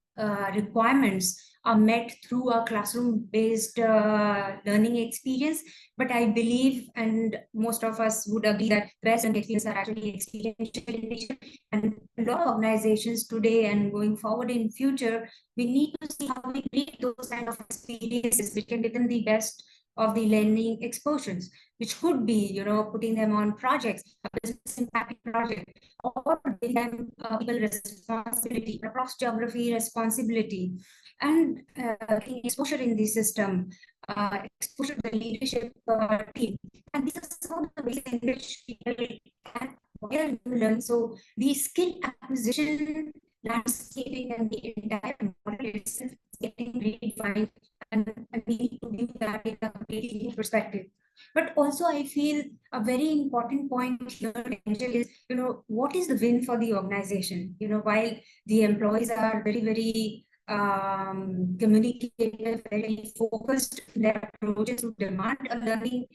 requirements are met through a classroom-based learning experience. But I believe, and most of us would agree, that best and experience are actually experiential in nature. And a lot of organizations today and going forward in future, we need to see how we create those kind of experiences which can give them the best of the learning exposures, which could be, putting them on projects, a business impact project, or giving them people responsibility, across geography responsibility, and exposure in the system, exposure to the leadership team. And these are some of the ways in which people can acquire new learn. So the skill acquisition landscaping and the entire model itself is getting redefined, and we need to view that in a completely new perspective. But also, I feel a very important point here, Angel, is, what is the win for the organization? While the employees are very, very communicative, very focused in their approaches to demand a learning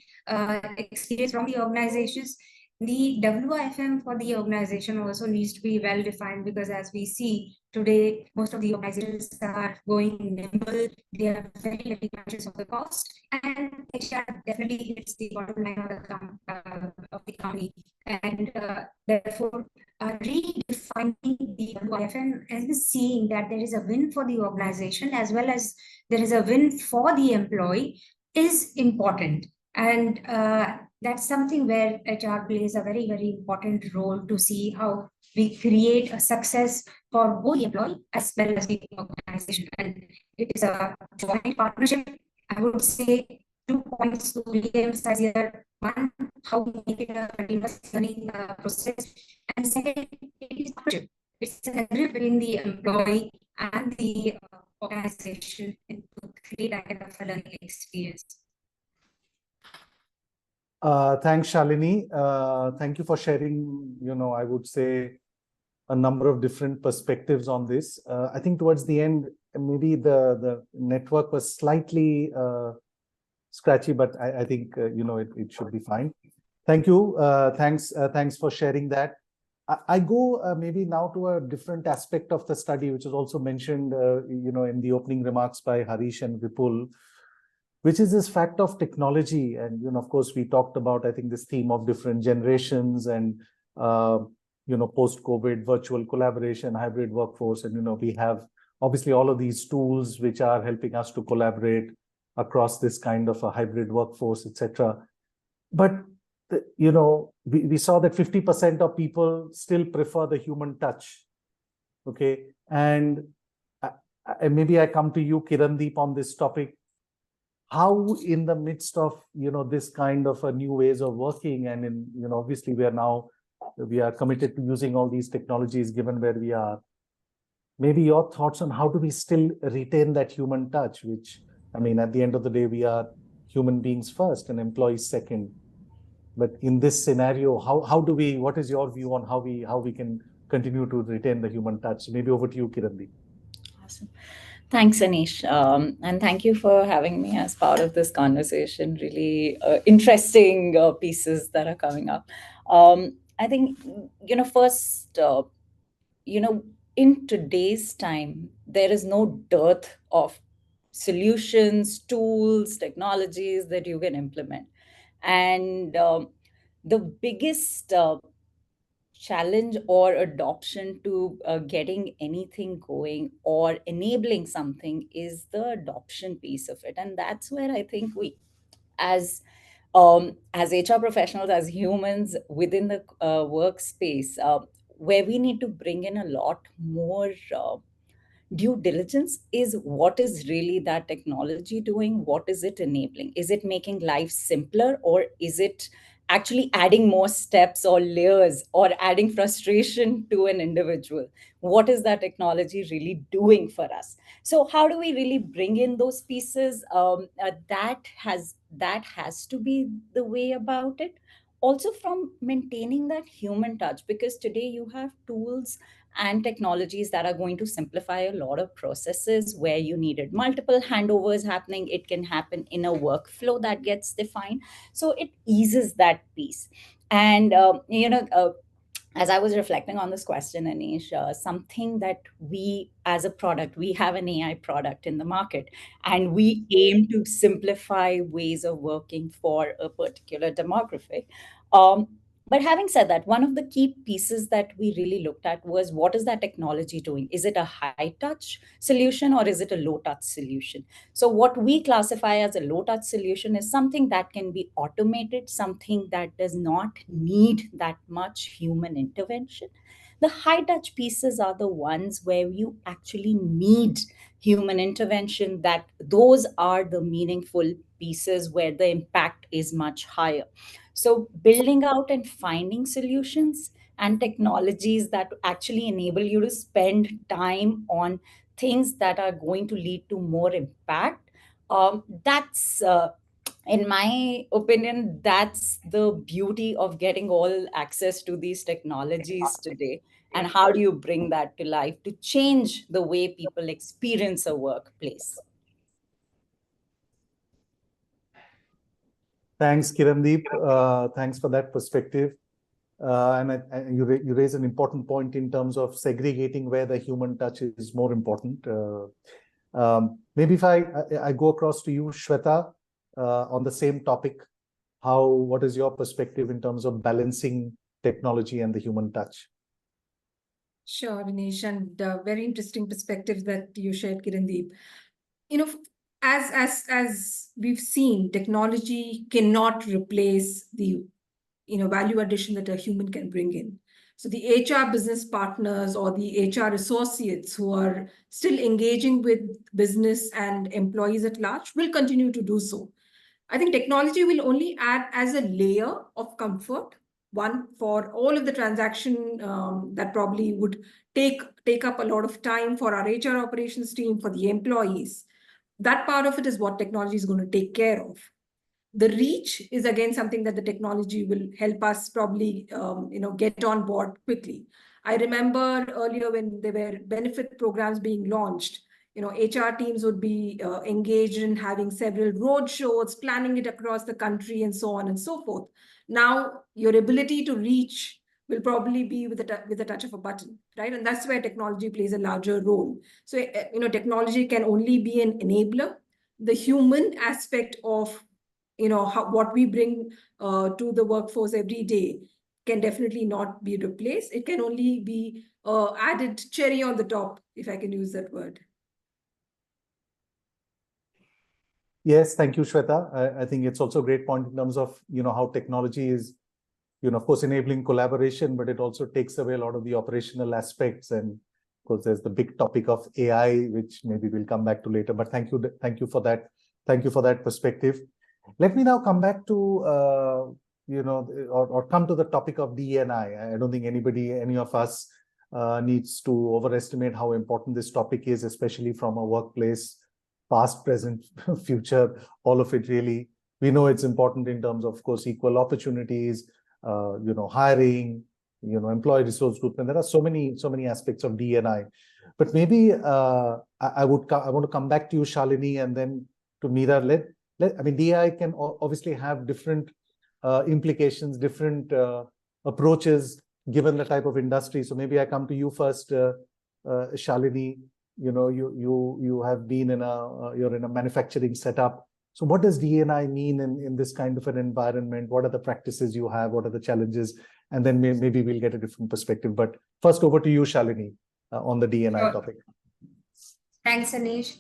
experience from the organizations, the WIFM for the organization also needs to be well defined, because as we see today, most of the organizations are going nimble. They are very, very conscious of the cost, and HR definitely hits the bottom line of the company. And therefore, redefining the WIFM and seeing that there is a win for the organization as well as there is a win for the employee is important. And that's something where HR plays a very, very important role to see how we create a success for both the employee as well as the organization. And it is a joint partnership. I would say 2 points to re-emphasize here. One, how we make it a continuous learning process. And second, it is partnership. It's an agreement between the employee and the organization to create a kind of a learning experience. Thanks, Shalini. Thank you for sharing, I would say, a number of different perspectives on this. I think towards the end, maybe the network was slightly scratchy, but I think, it should be fine. Thank you. Thanks for sharing that. I go maybe now to a different aspect of the study, which was also mentioned, in the opening remarks by Harish and Vipul, which is this fact of technology. And, of course, we talked about, I think, this theme of different generations and, post-COVID virtual collaboration, hybrid workforce. And, we have obviously all of these tools which are helping us to collaborate across this kind of a hybrid workforce, etc. But, we saw that 50% of people still prefer the human touch. Okay. And maybe I come to you, Kirandeep, on this topic. how in the midst of, this kind of a new ways of working, and in, obviously we are committed to using all these technologies given where we are. Maybe your thoughts on how do we still retain that human touch, which, I mean, at the end of the day, we are human beings first and employees second. But in this scenario, what is your view on how we can continue to retain the human touch? Maybe over to you, Kirandeep. Awesome. Thanks, Anish. And thank you for having me as part of this conversation. Really interesting pieces that are coming up. I think, first, in today's time, there is no dearth of solutions, tools, technologies that you can implement. And the biggest challenge or adoption to getting anything going or enabling something is the adoption piece of it. And that's where I think we, as HR professionals, as humans within the workspace, where we need to bring in a lot more due diligence is what is really that technology doing? What is it enabling? Is it making life simpler, or is it actually adding more steps or layers or adding frustration to an individual? What is that technology really doing for us? So how do we really bring in those pieces? That has to be the way about it. Also from maintaining that human touch, because today you have tools and technologies that are going to simplify a lot of processes where you needed multiple handovers happening. It can happen in a workflow that gets defined. So it eases that piece. And, as I was reflecting on this question, Anish, something that we as a product, we have an AI product in the market, and we aim to simplify ways of working for a particular demographic. But having said that, one of the key pieces that we really looked at was, what is that technology doing? Is it a high touch solution or is it a low touch solution? So what we classify as a low touch solution is something that can be automated, something that does not need that much human intervention. The high touch pieces are the ones where you actually need human intervention, that those are the meaningful pieces where the impact is much higher. So building out and finding solutions and technologies that actually enable you to spend time on things that are going to lead to more impact, that's in my opinion, that's the beauty of getting all access to these technologies today. And how do you bring that to life to change the way people experience a workplace? Thanks, Kirandeep. Thanks for that perspective. And you raise an important point in terms of segregating where the human touch is more important. Maybe if I go across to you, Shweta, on the same topic, what is your perspective in terms of balancing technology and the human touch? Sure, Anish, and very interesting perspectives that you shared, Kirandeep. As we've seen, technology cannot replace the value addition that a human can bring in. So the HR business partners or the HR associates who are still engaging with business and employees at large will continue to do so. I think technology will only add as a layer of comfort, one for all of the transaction that probably would take up a lot of time for our HR operations team, for the employees. That part of it is what technology is going to take care of. The reach is again something that the technology will help us probably get on board quickly. I remember earlier when there were benefit programs being launched, HR teams would be engaged in having several road shows, planning it across the country, and so on and so forth. Now, your ability to reach will probably be with a touch of a button, right? And that's where technology plays a larger role. So, technology can only be an enabler. The human aspect of what we bring to the workforce every day can definitely not be replaced. It can only be added cherry on the top, if I can use that word. Yes, thank you, Shweta. I think it's also a great point in terms of how technology is, of course, enabling collaboration, but it also takes away a lot of the operational aspects. And of course, there's the big topic of AI, which maybe we'll come back to later. But thank you for that Thank you for that perspective. Let me now come back to, or come to the topic of D&I. I don't think any of us needs to overestimate how important this topic is, especially from a workplace, past, present, future, all of it really. We know it's important in terms of course, equal opportunities, hiring, employee resource group, and there are so many aspects of D&I. But maybe I want to come back to you, Shalini, and then to Meera. I mean, DI can obviously have different implications, different approaches given the type of industry. So maybe I come to you first, Shalini. You have been you're in a manufacturing setup. So what does D&I mean in this kind of an environment? What are the practices you have? What are the challenges? And then maybe we'll get a different perspective. But first, over to you, Shalini, on the D&I topic. Thanks, Anish.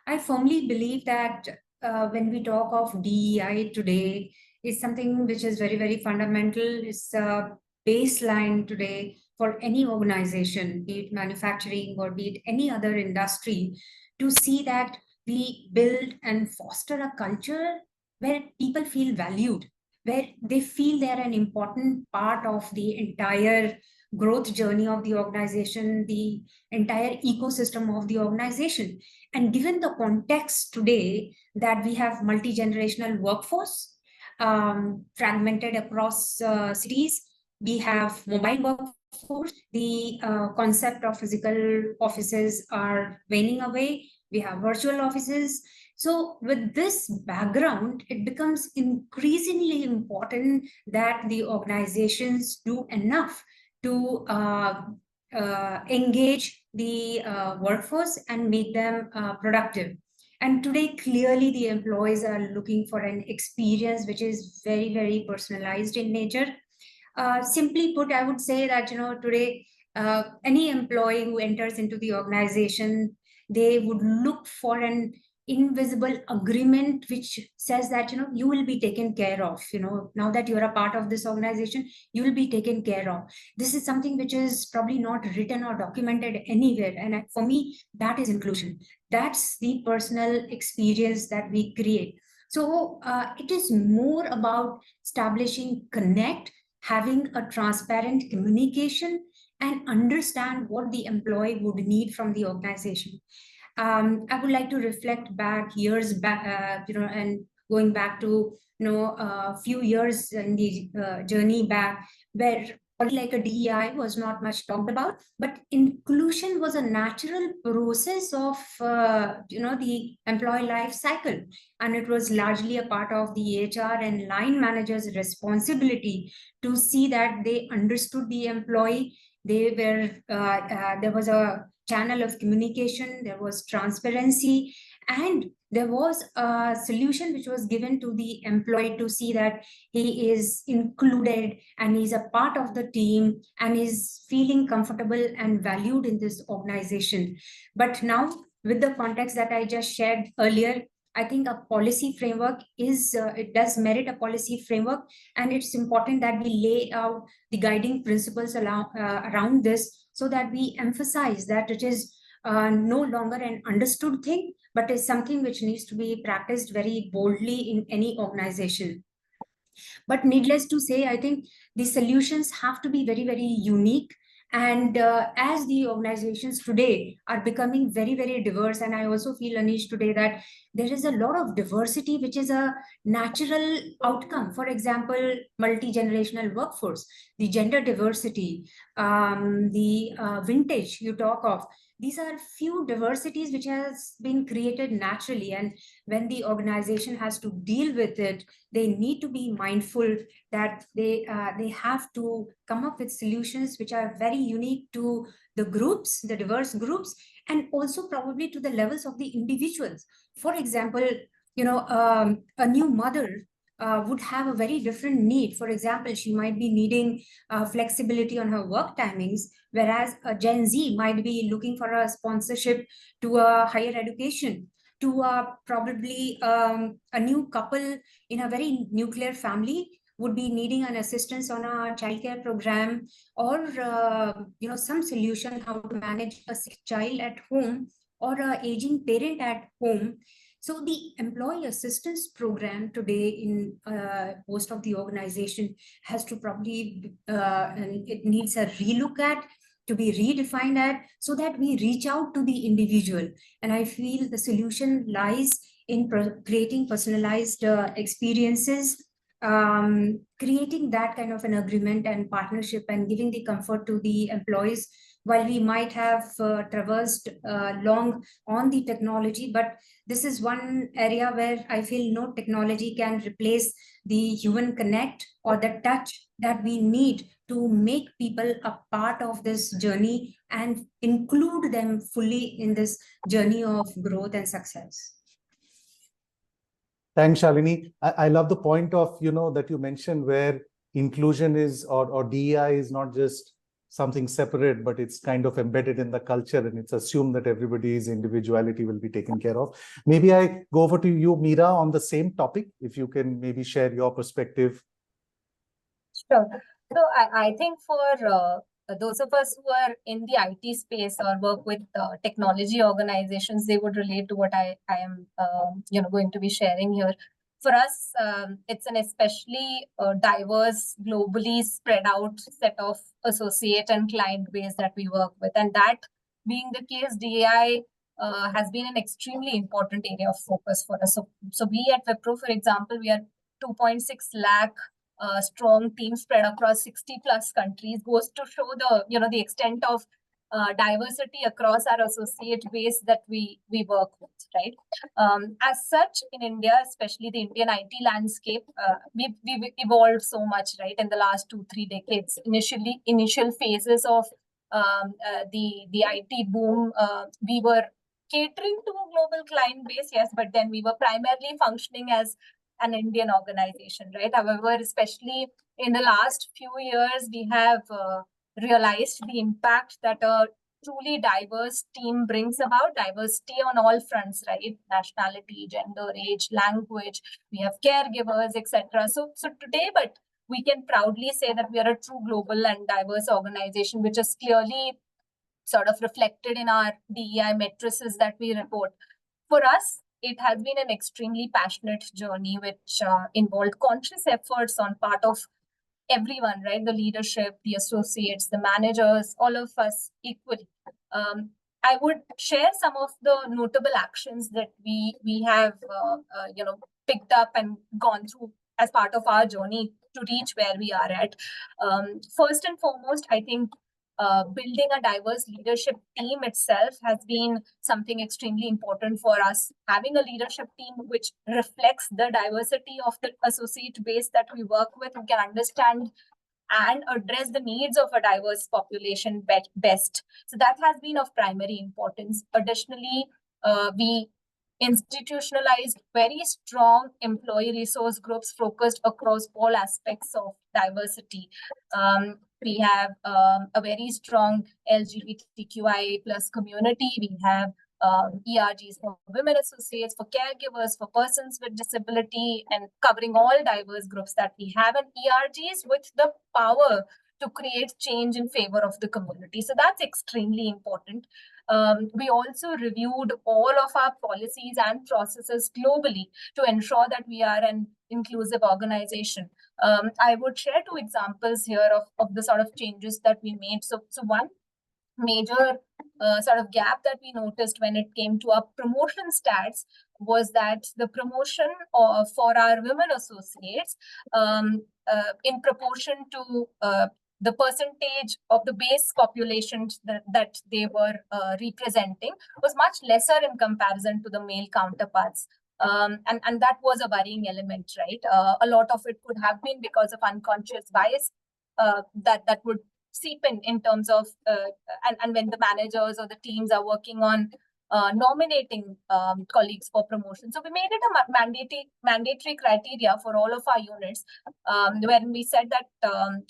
I firmly believe that when we talk of DEI today, it's something which is very, very fundamental. It's a baseline today for any organization, be it manufacturing or be it any other industry, to see that we build and foster a culture where people feel valued, where they feel they're an important part of the entire growth journey of the organization, the entire ecosystem of the organization. And given the context today that we have multi-generational workforce fragmented across cities, we have mobile workforce, the concept of physical offices are waning away, we have virtual offices. So with this background, it becomes increasingly important that the organizations do enough to engage the workforce and make them productive. And today, clearly, the employees are looking for an experience which is very, very personalized in nature. Simply put, I would say that, today, any employee who enters into the organization, they would look for an invisible agreement which says that you will be taken care of. Now that you're a part of this organization, you will be taken care of. This is something which is probably not written or documented anywhere, and for me that is inclusion. That's the personal experience that we create. So it is more about establishing connect, having a transparent communication, and understand what the employee would need from the organization. I would like to reflect back years back, and going back to, a few years in the journey back, where like a DEI was not much talked about, but inclusion was a natural process of, the employee life cycle. And it was largely a part of the HR and line managers' responsibility to see that they understood the employee. There was a channel of communication, there was transparency, and there was a solution which was given to the employee to see that he is included and he's a part of the team and is feeling comfortable and valued in this organization. But now, with the context that I just shared earlier, I think a policy framework it does merit a policy framework, and it's important that we lay out the guiding principles around this, so that we emphasize that it is no longer an understood thing, but is something which needs to be practiced very boldly in any organization. But needless to say, I think the solutions have to be very, very unique. And as the organizations today are becoming very, very diverse, and I also feel, Anish, today that there is a lot of diversity, which is a natural outcome. For example, multi-generational workforce, the gender diversity, the vintage you talk of. These are few diversities which has been created naturally. And when the organization has to deal with it, they need to be mindful that they have to come up with solutions which are very unique to the groups, the diverse groups, and also probably to the levels of the individuals. For example, a new mother would have a very different need. For example, she might be needing flexibility on her work timings, whereas a Gen Z might be looking for a sponsorship to a higher education, to probably a new couple in a very nuclear family would be needing an assistance on a childcare program, or some solution how to manage a sick child at home or an aging parent at home. So the employee assistance program today in most of the organization has to probably, and it needs a relook at, to be redefined at, so that we reach out to the individual. And I feel the solution lies in creating personalized experiences, creating that kind of an agreement and partnership and giving the comfort to the employees. While we might have traversed long on the technology, but this is one area where I feel no technology can replace the human connect or the touch that we need to make people a part of this journey and include them fully in this journey of growth and success. Thanks, Shalini. I love the point of, that you mentioned where inclusion is, or DEI is not just something separate, but it's kind of embedded in the culture, and it's assumed that everybody's individuality will be taken care of. Maybe I go over to you, Meera, on the same topic, if you can maybe share your perspective. Sure. So I think for those of us who are in the IT space or work with technology organizations, they would relate to what I am going to be sharing here. For us, it's an especially diverse, globally spread out set of associate and client base that we work with. And that being the case, DAI has been an extremely important area of focus for us. So we at Wipro, for example, we are 2.6 lakh strong team spread across 60 plus countries, goes to show the extent of diversity across our associate base that we work with, right? As such, in India, especially the Indian IT landscape, we've evolved so much, right, in the last 2-3 decades. Initial phases of the IT boom, we were catering to a global client base, yes, but then we were primarily functioning as an Indian organization, right? However, especially in the last few years, we have realized the impact that a truly diverse team brings about, diversity on all fronts, right? Nationality, gender, age, language, we have caregivers, etc. So today, but we can proudly say that we are a true global and diverse organization, which is clearly sort of reflected in our DEI matrices that we report. For us, it has been an extremely passionate journey, which involved conscious efforts on part of everyone, right? The leadership, the associates, the managers, all of us equally. I would share some of the notable actions that we have, picked up and gone through as part of our journey to reach where we are at. First and foremost, I think building a diverse leadership team itself has been something extremely important for us. Having a leadership team which reflects the diversity of the associate base that we work with, we can understand and address the needs of a diverse population best. So that has been of primary importance. Additionally, we institutionalized very strong employee resource groups focused across all aspects of diversity. We have a very strong LGBTQIA plus community. We have ERGs for women associates, for caregivers, for persons with disability, and covering all diverse groups that we have, and ERGs with the power to create change in favor of the community. So that's extremely important. We also reviewed all of our policies and processes globally to ensure that we are an inclusive organization. I would share 2 examples here of the sort of changes that we made. So one major sort of gap that we noticed when it came to our promotion stats was that the promotion for our women associates in proportion to the percentage of the base population that they were representing was much lesser in comparison to the male counterparts. And that was a worrying element, right? A lot of it could have been because of unconscious bias that would seep in terms of, and when the managers or the teams are working on nominating colleagues for promotion. So we made it a mandatory criteria for all of our units, when we said that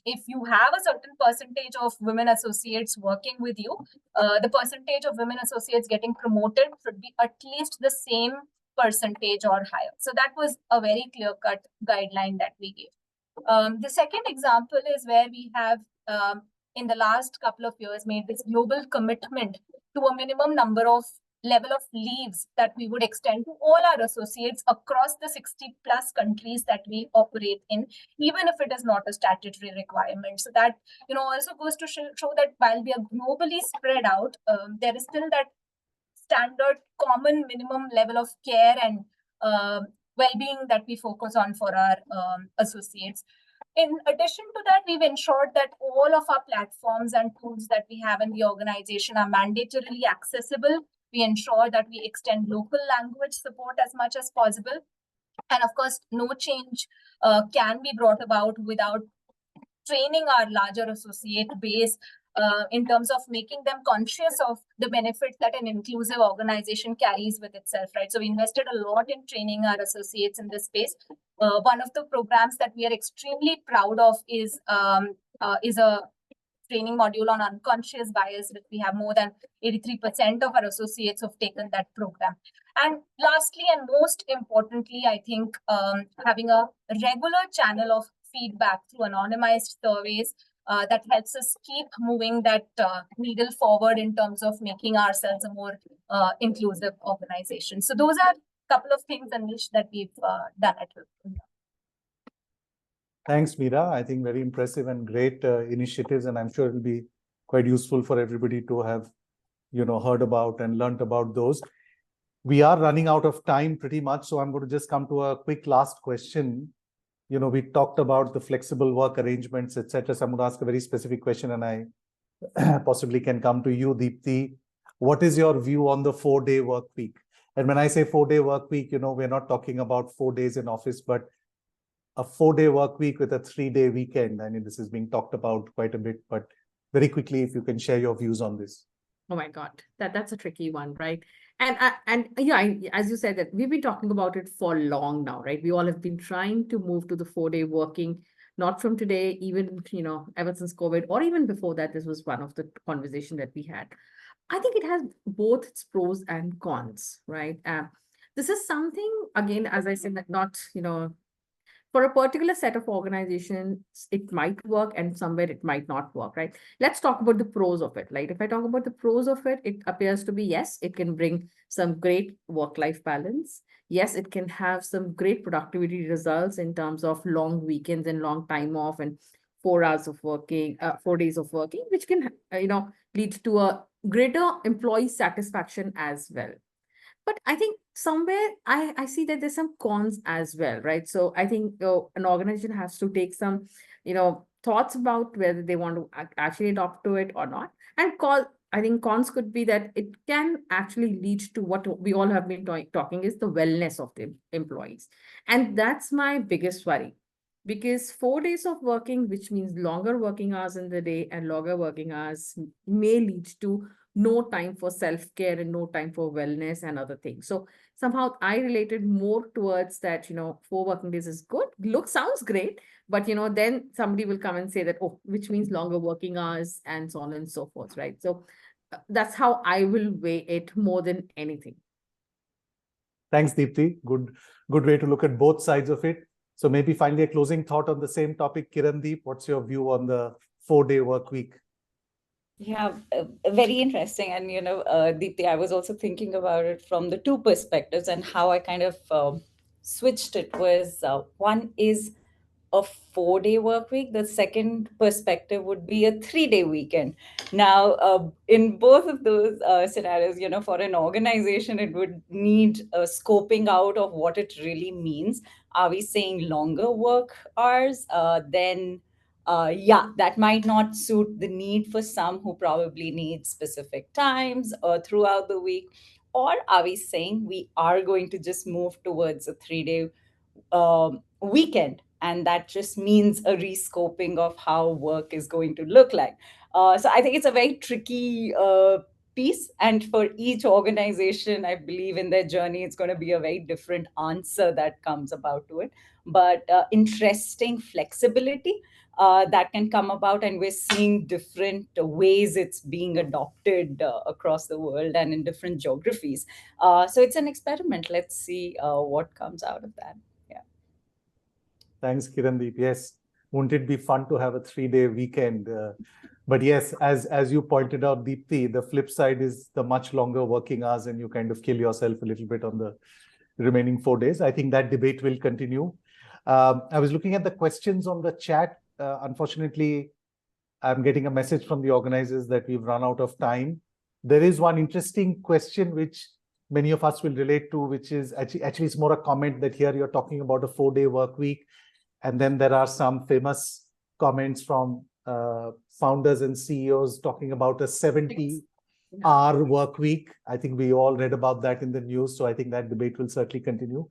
if you have a certain percentage of women associates working with you, the percentage of women associates getting promoted should be at least the same percentage or higher. So that was a very clear-cut guideline that we gave. The second example is where we have, in the last couple of years, made this global commitment to a minimum number of level of leaves that we would extend to all our associates across the 60 plus countries that we operate in, even if it is not a statutory requirement. So that, also goes to show that while we are globally spread out, there is still that standard common minimum level of care and well-being that we focus on for our associates. In addition to that, we've ensured that all of our platforms and tools that we have in the organization are mandatorily accessible. We ensure that we extend local language support as much as possible. And of course, no change can be brought about without training our larger associate base in terms of making them conscious of the benefits that an inclusive organization carries with itself, right? So we invested a lot in training our associates in this space. One of the programs that we are extremely proud of is a training module on unconscious bias, which we have more than 83% of our associates who have taken that program. And lastly, and most importantly, I think having a regular channel of feedback through anonymized surveys that helps us keep moving that needle forward in terms of making ourselves a more inclusive organization. So those are a couple of things, Anish, that we've done at Vipul. Thanks, Meera. I think very impressive and great initiatives, and I'm sure it'll be quite useful for everybody to have, heard about and learnt about those. We are running out of time pretty much, so I'm going to just come to a quick last question. We talked about the flexible work arrangements, etc. So I'm going to ask a very specific question, and I possibly can come to you, Deepti. What is your view on the 4-day work week? And when I say 4-day work week, we're not talking about 4 days in office, but a 4-day work week with a 3-day weekend. I mean, this is being talked about quite a bit, but very quickly, if you can share your views on this. Oh my God, that's a tricky one, right? And yeah, as you said, that we've been talking about it for long now, right? We all have been trying to move to the 4-day working, not from today, even, ever since COVID, or even before that. This was one of the conversation that we had. I think it has both its pros and cons, right? This is something, again, as I said, that not, for a particular set of organizations, it might work, and somewhere it might not work, right? Let's talk about the pros of it, right? If I talk about the pros of it, it appears to be, yes, it can bring some great work-life balance. Yes, it can have some great productivity results in terms of long weekends and long time off and 4 hours of working, 4 days of working, which can, lead to a greater employee satisfaction as well. But I think somewhere I see that there's some cons as well, right? So I think an organization has to take some, thoughts about whether they want to actually adopt to it or not. And I think cons could be that it can actually lead to what we all have been talking is the wellness of the employees. And that's my biggest worry. Because 4 days of working, which means longer working hours in the day and longer working hours, may lead to no time for self-care and no time for wellness and other things. So somehow I related more towards that, 4 working days is good. Sounds great, but then somebody will come and say that, oh, which means longer working hours and so on and so forth, right? So that's how I will weigh it more than anything. Thanks, Deepti. Good way to look at both sides of it. So maybe finally a closing thought on the same topic. Kirandeep, what's your view on the 4-day work week? Yeah, very interesting. And, Deepti, I was also thinking about it from the 2 perspectives, and how I kind of switched it was, one is a 4-day work week. The second perspective would be a 3-day weekend. Now, in both of those scenarios, for an organization, it would need a scoping out of what it really means. Are we saying longer work hours? Then that might not suit the need for some who probably need specific times or throughout the week. Or are we saying we are going to just move towards a 3-day weekend, and that just means a rescoping of how work is going to look like? So I think it's a very tricky piece, and for each organization, I believe in their journey, it's going to be a very different answer that comes about to it. But interesting flexibility that can come about, and we're seeing different ways it's being adopted across the world and in different geographies. So it's an experiment. Let's see what comes out of that. Yeah. Thanks, Kirandeep. Yes, wouldn't it be fun to have a 3-day weekend? But yes, as you pointed out, Deepti, the flip side is the much longer working hours, and you kind of kill yourself a little bit on the remaining 4 days. I think that debate will continue. I was looking at the questions on the chat. Unfortunately, I'm getting a message from the organizers that we've run out of time. There is one interesting question which many of us will relate to, which is actually it's more a comment that here you're talking about a 4-day work week. And then there are some famous comments from founders and CEOs talking about a 70-hour work week. I think we all read about that in the news. So I think that debate will certainly continue.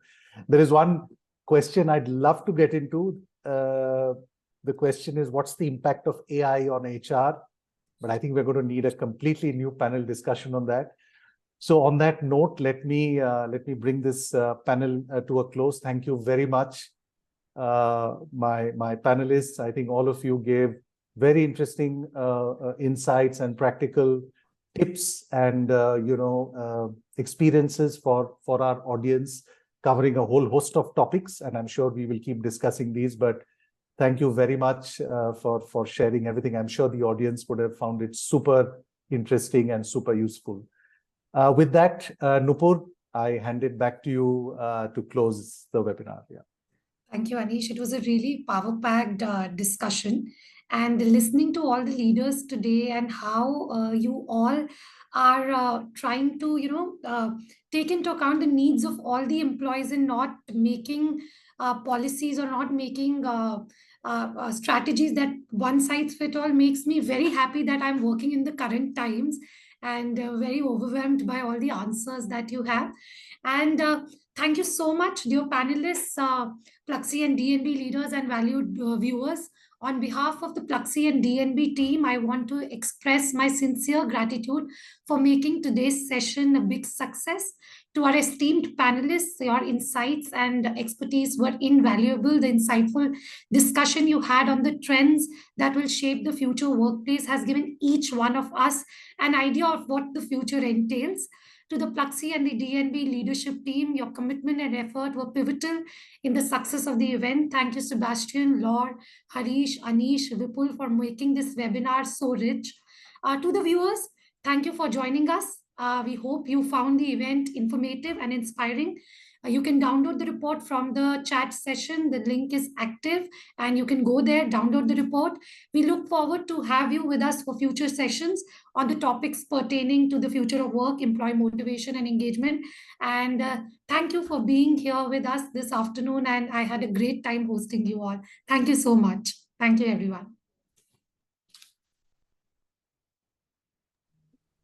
There is one question I'd love to get into. The question is, what's the impact of AI on HR? But I think we're going to need a completely new panel discussion on that. So on that note, let me bring this panel to a close. Thank you very much, my panelists. I think all of you gave very interesting insights and practical tips and experiences for our audience, covering a whole host of topics. And I'm sure we will keep discussing these. But thank you very much for sharing everything. I'm sure the audience would have found it super interesting and super useful. With that, Nupur, I hand it back to you to close the webinar. Yeah. Thank you, Anish. It was a really power-packed discussion. And listening to all the leaders today and how you all are trying to, take into account the needs of all the employees and not making policies or not making strategies that one size fit all makes me very happy that I'm working in the current times and very overwhelmed by all the answers that you have. And thank you so much, dear panelists, Pluxee and D&B leaders and valued viewers. On behalf of the Pluxee and D&B team, I want to express my sincere gratitude for making today's session a big success. To our esteemed panelists, your insights and expertise were invaluable. The insightful discussion you had on the trends that will shape the future workplace has given each one of us an idea of what the future entails. To the Pluxee and the D&B leadership team, your commitment and effort were pivotal in the success of the event. Thank you, Sebastien, Laure, Harish, Anish, Vipul, for making this webinar so rich. To the viewers, thank you for joining us. We hope you found the event informative and inspiring. You can download the report from the chat session. The link is active and you can go there, download the report. We look forward to have you with us for future sessions on the topics pertaining to the future of work, employee motivation and engagement. And thank you for being here with us this afternoon. And I had a great time hosting you all. Thank you so much. Thank you, everyone.